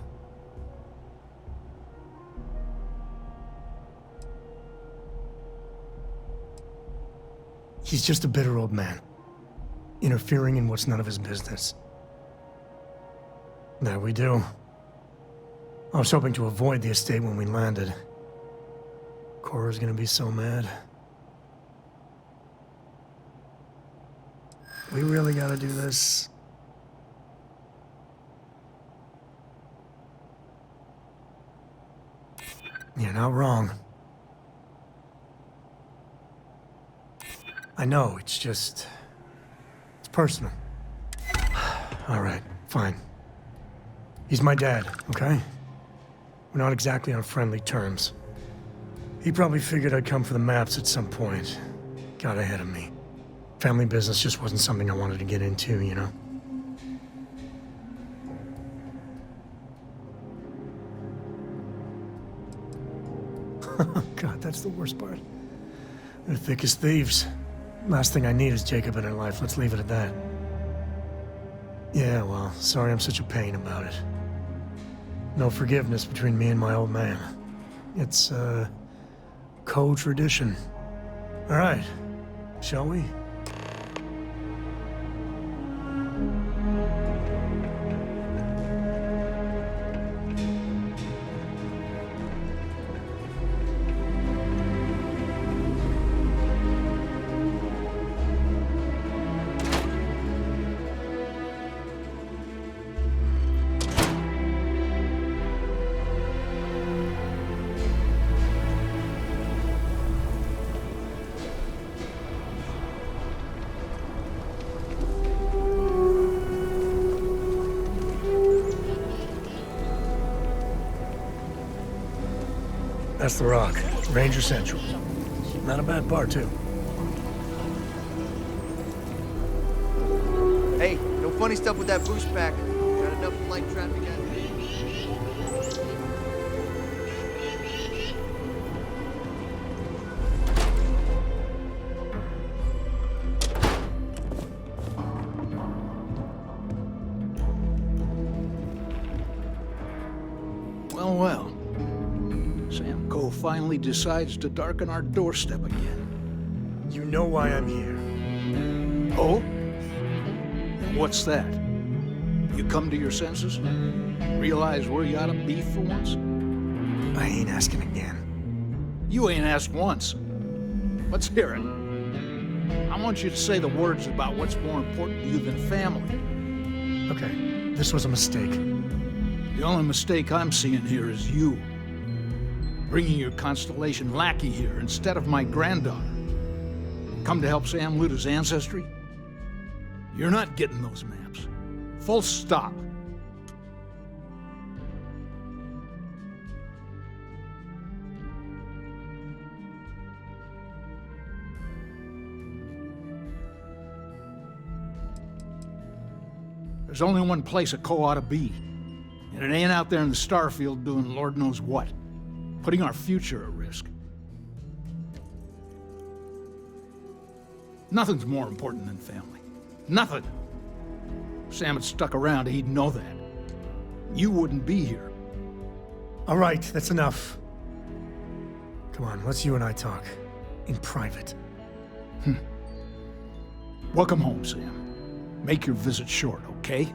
T: He's just a bitter old man, interfering in what's none of his business. There we do. I was hoping to avoid the estate when we landed. Cora's gonna be so mad. We really gotta do this. You're not wrong. I know, it's personal. All right, fine. He's my dad, okay? We're not exactly on friendly terms. He probably figured I'd come for the maps at some point. Got ahead of me. Family business just wasn't something I wanted to get into, you know? God, that's the worst part. They're thick as thieves. Last thing I need is Jacob in her life. Let's leave it at that. Yeah, well, sorry I'm such a pain about it. No forgiveness between me and my old man. It's, co-tradition. All right, shall we? That's the Rock, Ranger Central. Not a bad bar, too.
U: Hey, no funny stuff with that boost pack. Got up light traffic at
B: Well, well. Sam Coe finally decides to darken our doorstep again.
T: You know why I'm here.
B: Oh? What's that? You come to your senses? Realize where you ought to be for once?
T: I ain't asking again.
B: You ain't asked once. Let's hear it. I want you to say the words about what's more important to you than family.
T: Okay, this was a mistake.
B: The only mistake I'm seeing here is you. Bringing your Constellation lackey here instead of my granddaughter. Come to help Sam loot his ancestry? You're not getting those maps. Full stop. There's only one place a Coe ought to be. And it ain't out there in the Starfield doing Lord knows what. Putting our future at risk. Nothing's more important than family. Nothing. If Sam had stuck around, he'd know that. You wouldn't be here.
T: All right, that's enough. Come on, let's you and I talk. In private.
B: Welcome home, Sam. Make your visit short, okay?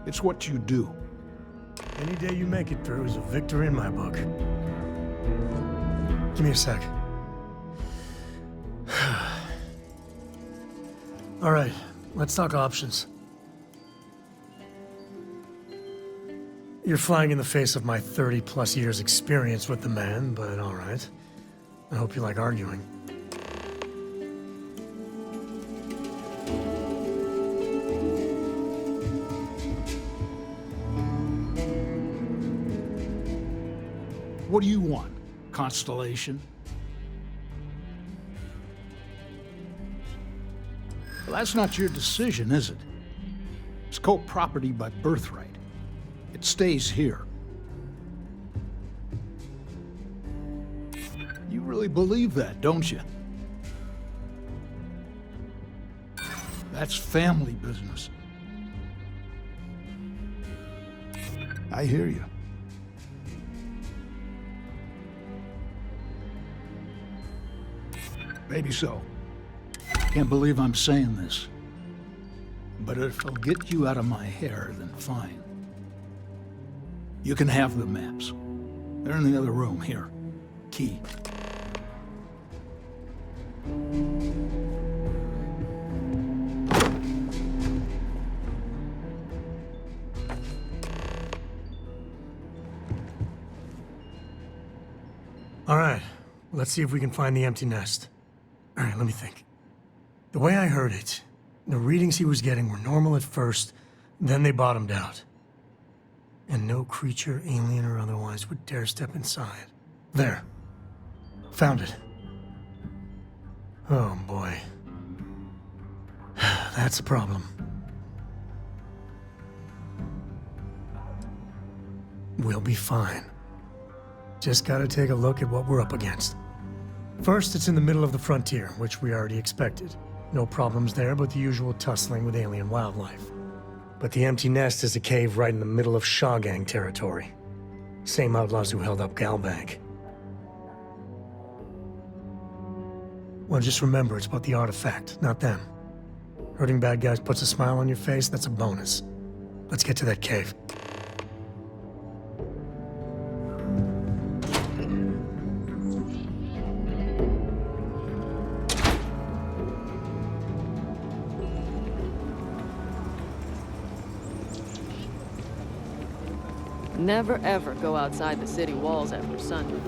B: It's what you do.
T: Any day you make it through is a victory in my book. Give me a sec. All right, let's talk options. You're flying in the face of my 30-plus years experience with the man, but all right. I hope you like arguing.
B: What do you want, Constellation? Well, that's not your decision, is it? It's Coe property by birthright. It stays here. You really believe that, don't you? That's family business. I hear you. Maybe so. Can't believe I'm saying this. But if it'll get you out of my hair, then fine. You can have the maps. They're in the other room, here. Key.
T: All right, let's see if we can find the empty nest. All right, let me think. The way I heard it, the readings he was getting were normal at first, then they bottomed out. And no creature, alien or otherwise, would dare step inside. There. Found it. Oh, boy. That's a problem. We'll be fine. Just gotta take a look at what we're up against. First, it's in the middle of the frontier, which we already expected. No problems there, but the usual tussling with alien wildlife. But the empty nest is a cave right in the middle of Shawgang territory. Same outlaws who held up Galbank. Well, just remember, it's about the artifact, not them. Hurting bad guys puts a smile on your face, that's a bonus. Let's get to that cave.
V: Never ever go outside the city walls after sundown.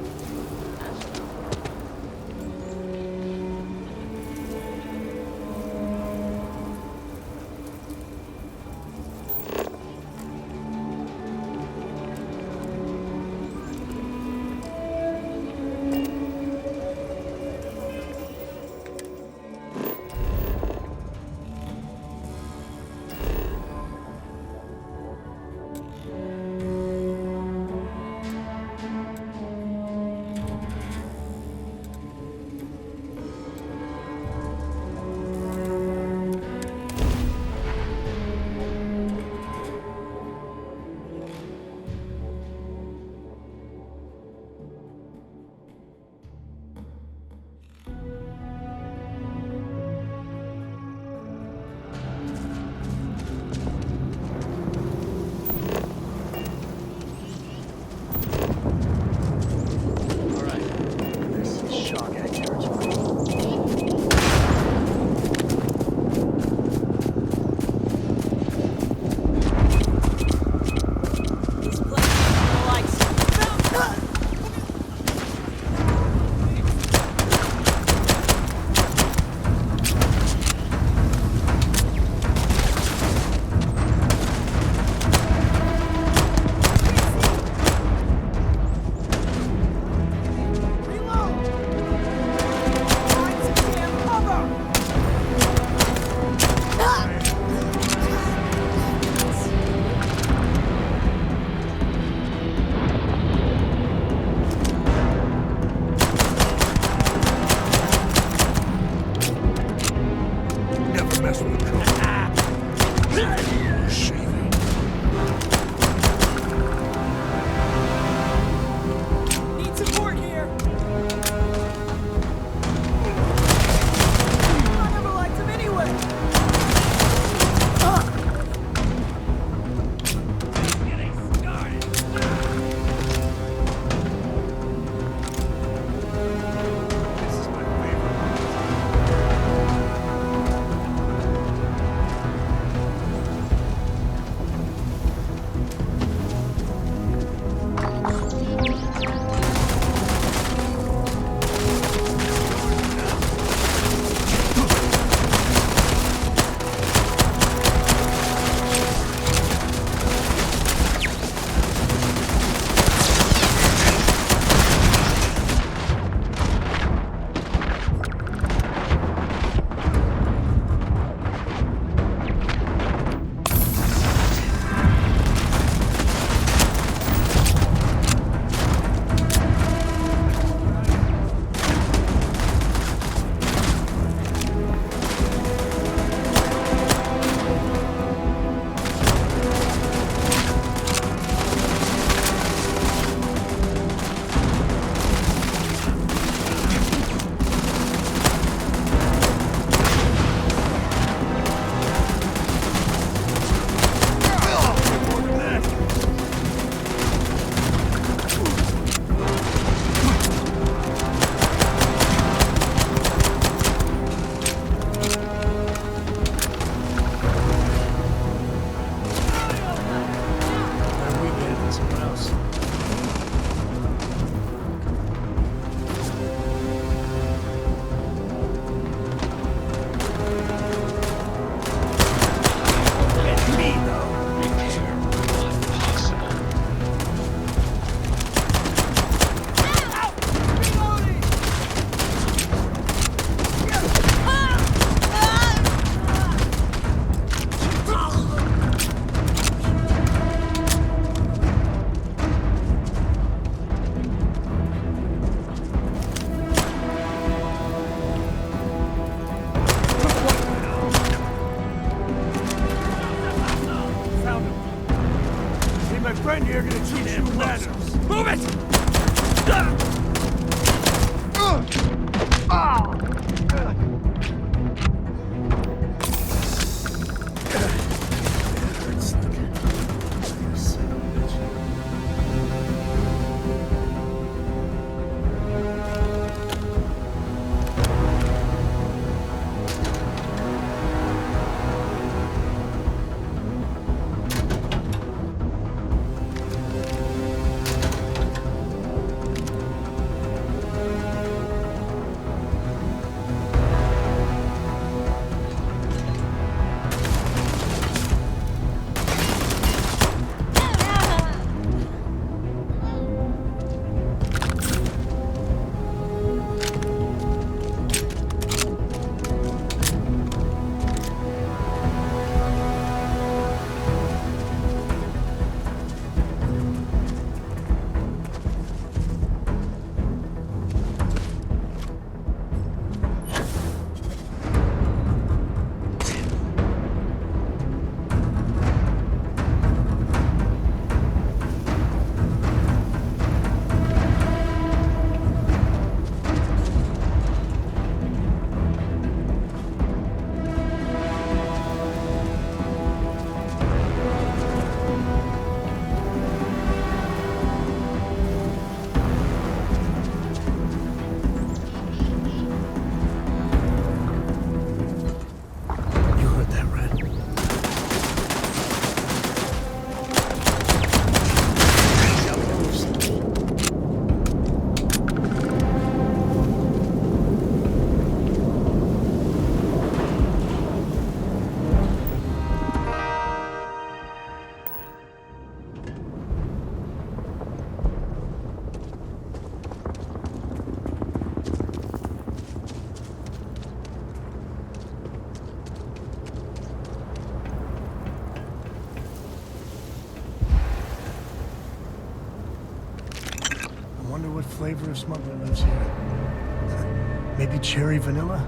T: flavor of smuggler lives here? Maybe cherry vanilla?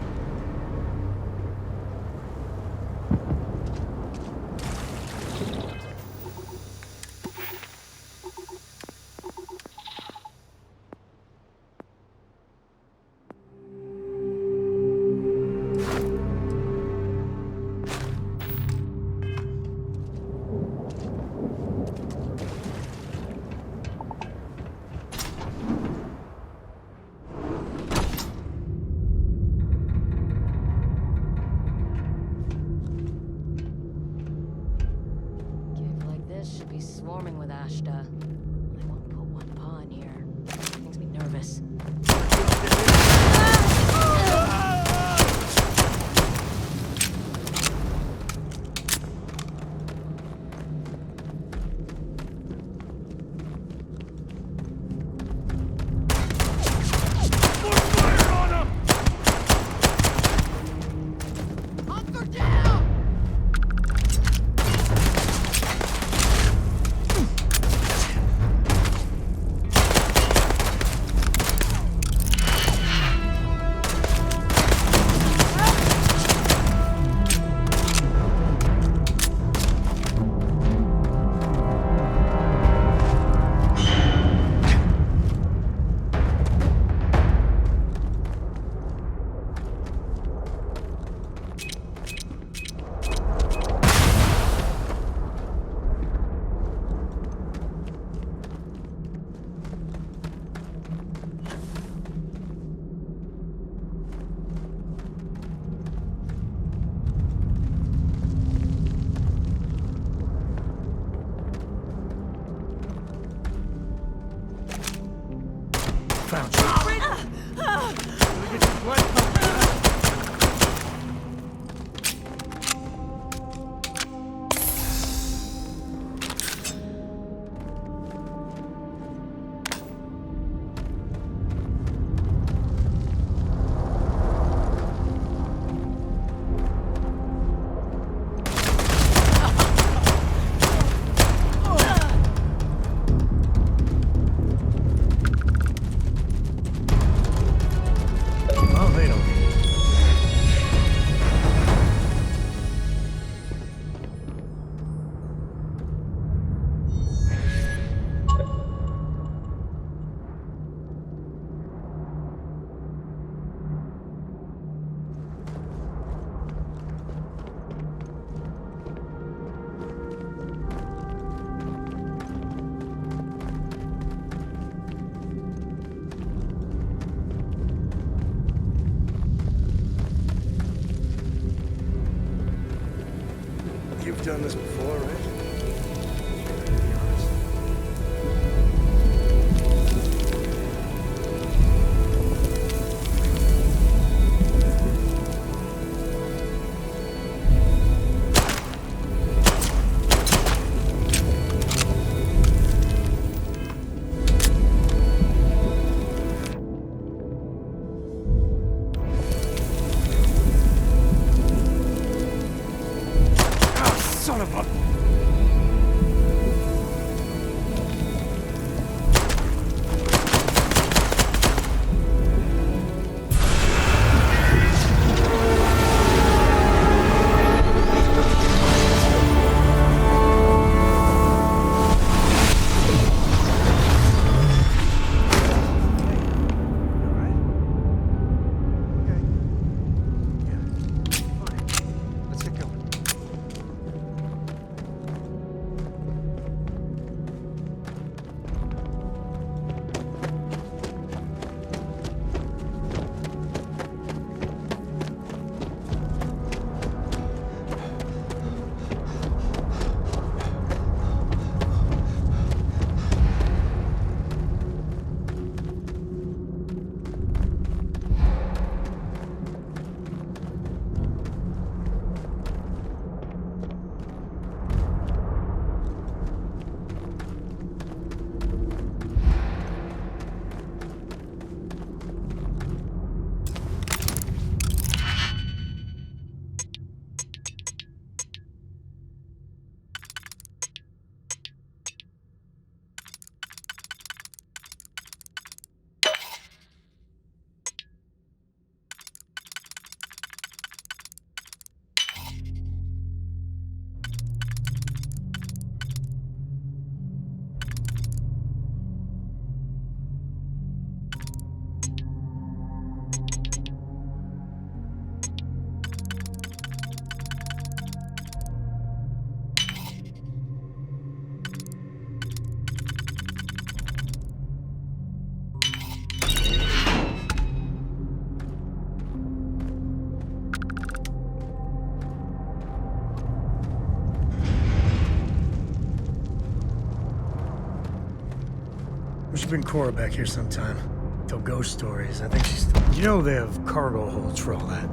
G: Swarming with Ashta. I won't put one paw in here. It makes me nervous.
T: You've done this before, right?
L: Son of a...
T: should bring Cora back here sometime. Tell ghost stories. I think she's... You know they have cargo holds for all that.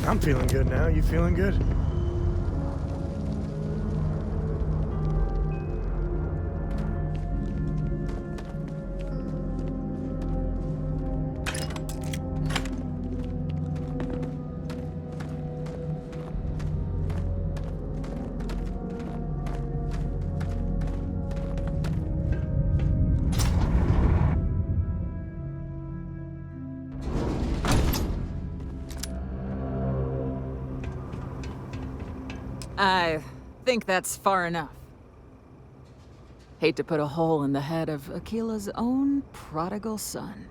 T: I'm feeling good now. You feeling good?
E: I think that's far enough. Hate to put a hole in the head of Akila's own prodigal son.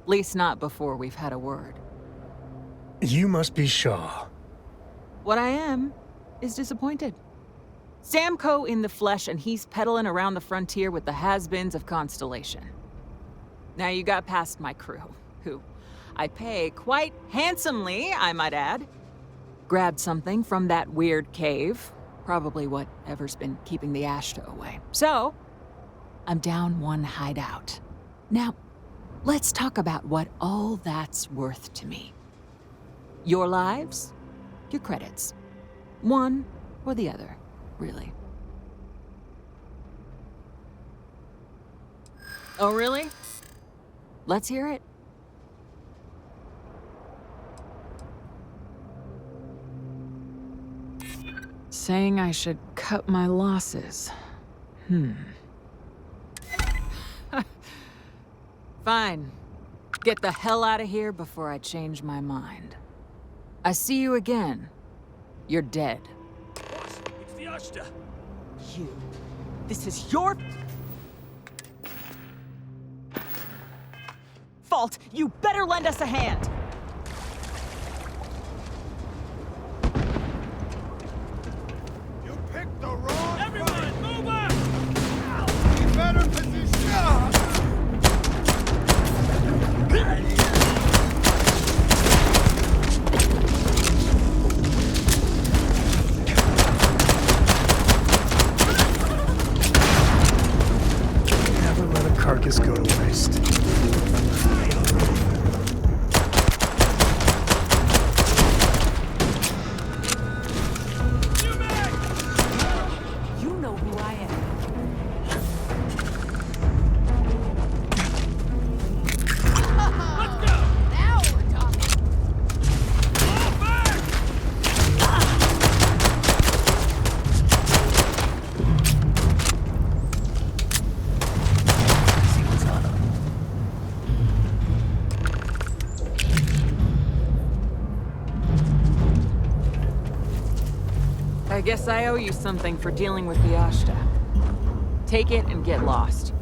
E: At least not before we've had a word.
T: You must be Shaw.
E: What I am is disappointed. Samco in the flesh, and he's peddling around the frontier with the has-beens of Constellation. Now you got past my crew, who I pay quite handsomely, I might add. Grabbed something from that weird cave. Probably whatever's been keeping the Ashta away. So, I'm down one hideout. Now, let's talk about what all that's worth to me. Your lives, your credits. One or the other, really. Oh, really? Let's hear it. Saying I should cut my losses. Fine. Get the hell out of here before I change my mind. I see you again. You're dead.
C: Boss, it's the Ashta.
E: You. This is your fault. You better lend us a hand.
C: Pick the wrong. Everyone, move up! Be better position.
T: Never let a carcass go to waste.
E: I guess I owe you something for dealing with the Ashta. Take it and get lost.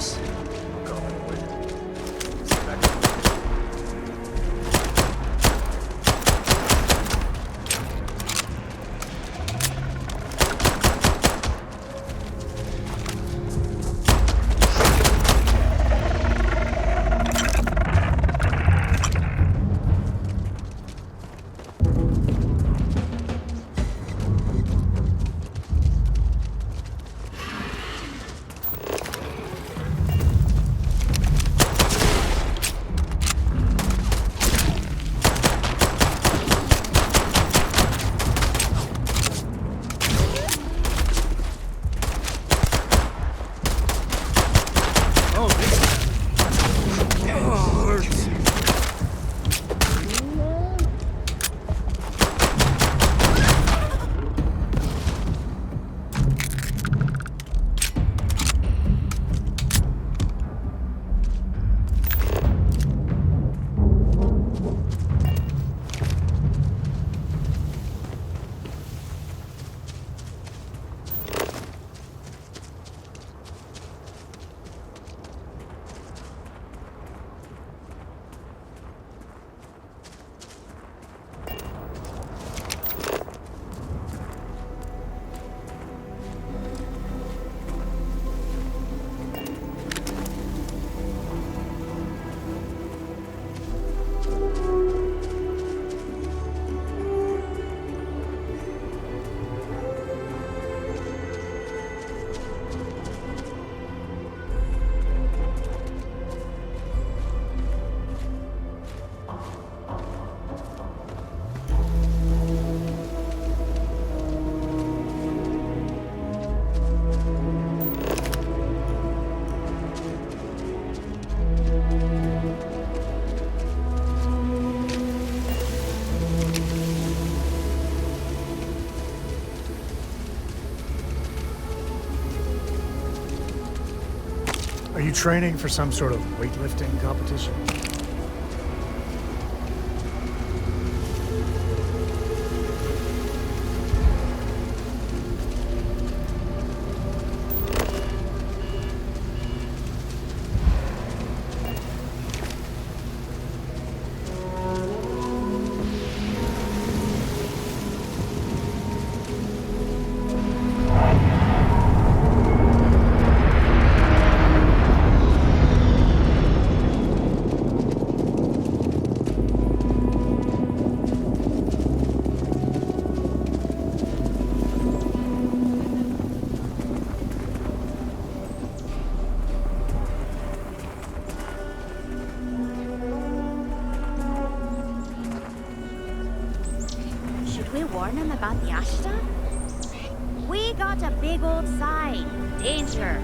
T: police. Are you training for some sort of weightlifting competition?
R: Warn them about the Ashta? We got a big old sign. Danger.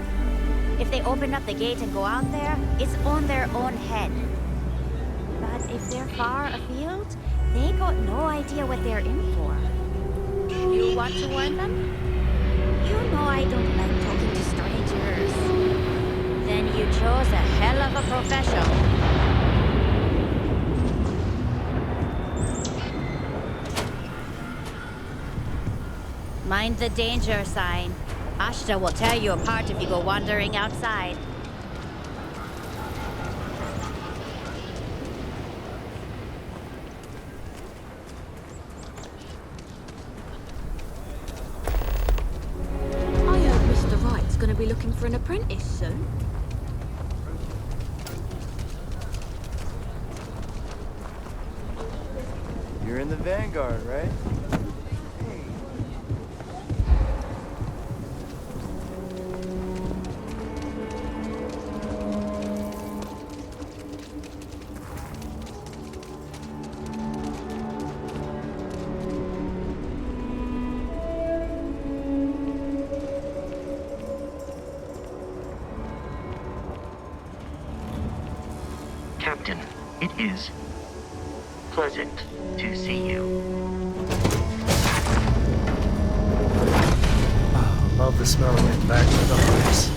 R: If they open up the gate and go out there, it's on their own head. But if they're far afield, they got no idea what they're in for. You want to warn them? You know I don't like talking to strangers. Then you chose a hell of a profession. Mind the danger sign. Ashta will tear you apart if you go wandering outside.
V: I heard Mr. Wright's gonna be looking for an apprentice soon.
U: You're in the Vanguard, right?
K: Captain, it is pleasant to see you.
T: Oh, love the smell of getting back to the place.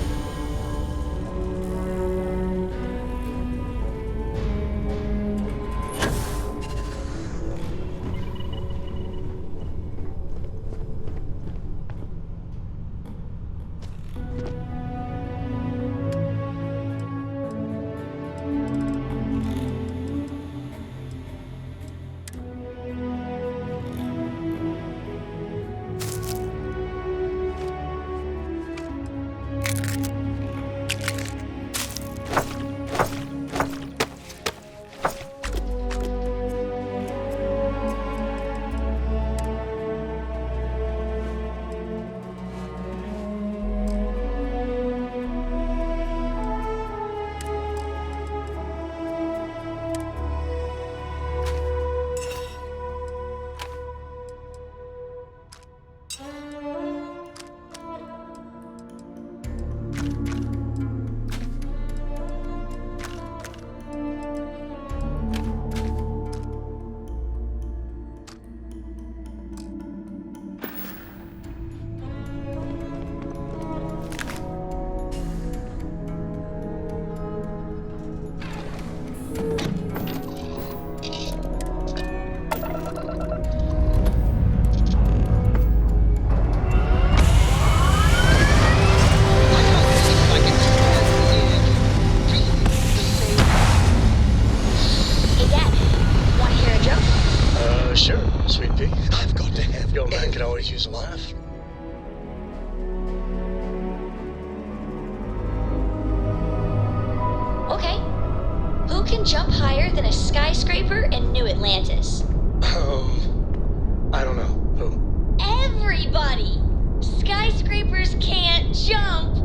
F: can jump higher than a skyscraper in New Atlantis?
T: I don't know. Who?
F: Everybody! Skyscrapers can't jump!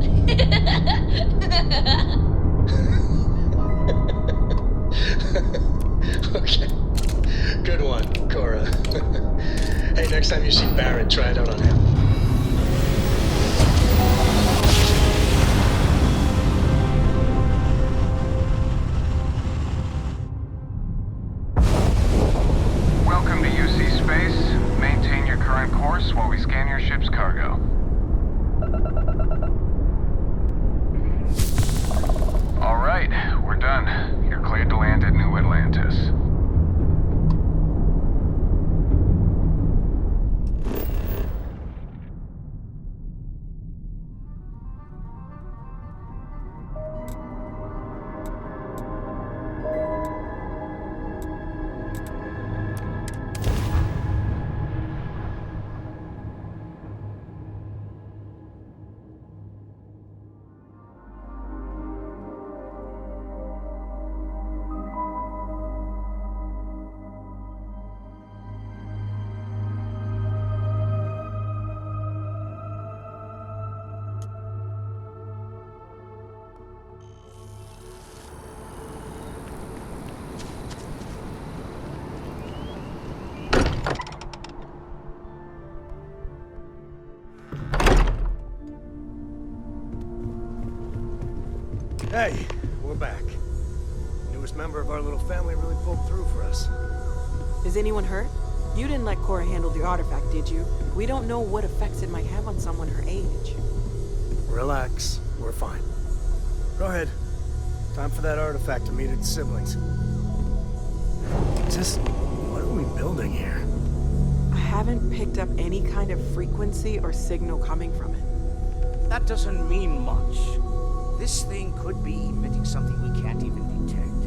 T: Okay. Good one, Cora. Hey, next time you see Barrett, try it out on him.
O: Welcome to UC Space. Maintain your current course while we scan your ship's cargo. All right, we're done. You're cleared to land at New Atlantis.
T: Hey, we're back. Newest member of our little family really pulled through for us.
J: Is anyone hurt? You didn't let Cora handle the artifact, did you? We don't know what effects it might have on someone her age.
T: Relax, we're fine. Go ahead. Time for that artifact to meet its siblings. Just, what are we building here?
J: I haven't picked up any kind of frequency or signal coming from it.
W: That doesn't mean much. This thing could be emitting something we can't even detect.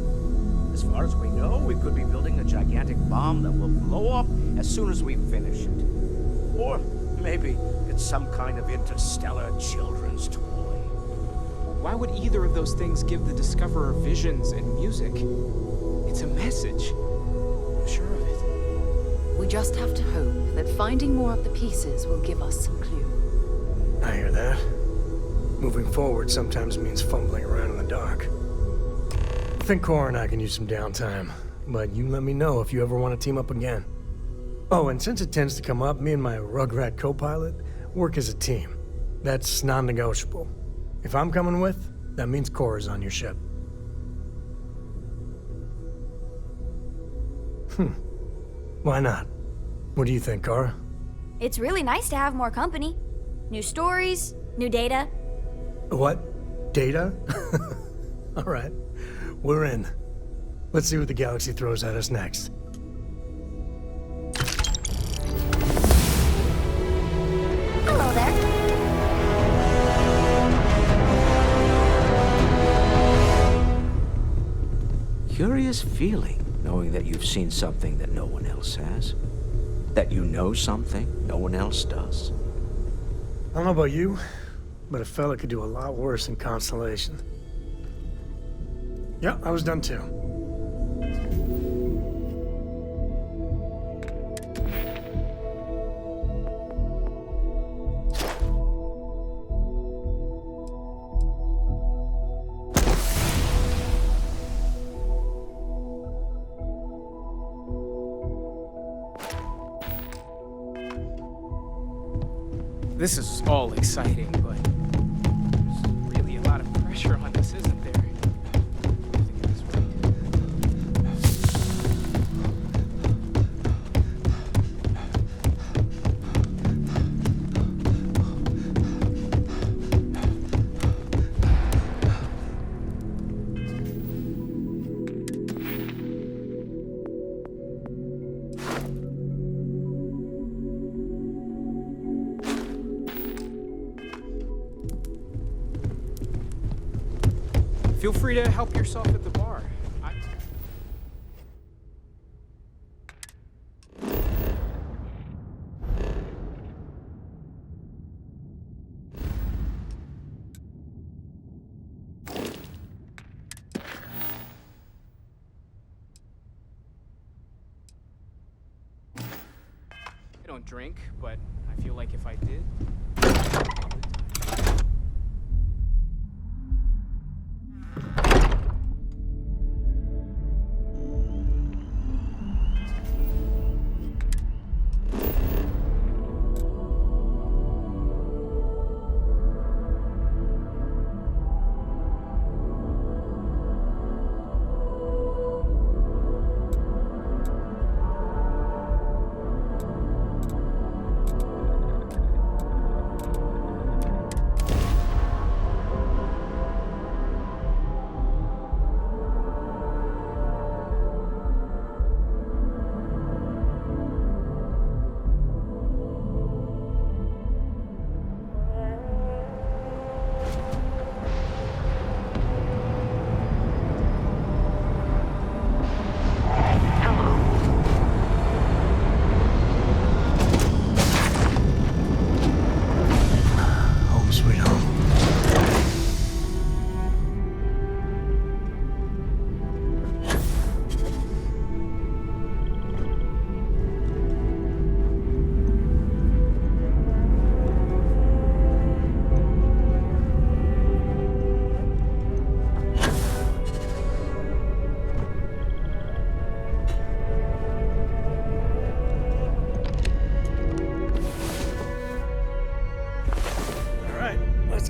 W: As far as we know, we could be building a gigantic bomb that will blow up as soon as we finish it. Or maybe it's some kind of interstellar children's toy.
X: Why would either of those things give the discoverer visions and music? It's a message. I'm sure of it.
Y: We just have to hope that finding more of the pieces will give us some clue.
T: I hear that. Moving forward sometimes means fumbling around in the dark. I think Cora and I can use some downtime, but you let me know if you ever want to team up again. Oh, and since it tends to come up, me and my Rugrat co-pilot work as a team. That's non-negotiable. If I'm coming with, that means Cora's on your ship. Why not? What do you think, Cora?
Z: It's really nice to have more company. New stories, new data.
T: What? Data? All right. We're in. Let's see what the galaxy throws at us next.
Z: Hello there.
S: Curious feeling, knowing that you've seen something that no one else has. That you know something no one else does.
T: I don't know about you, but a fella could do a lot worse in Constellation. Yeah, I was done too.
X: This is all exciting, but there's really a lot of pressure on us, isn't there? Feel free to help yourself at the bar. don't drink, but I feel like if I did...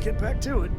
T: Get back to it.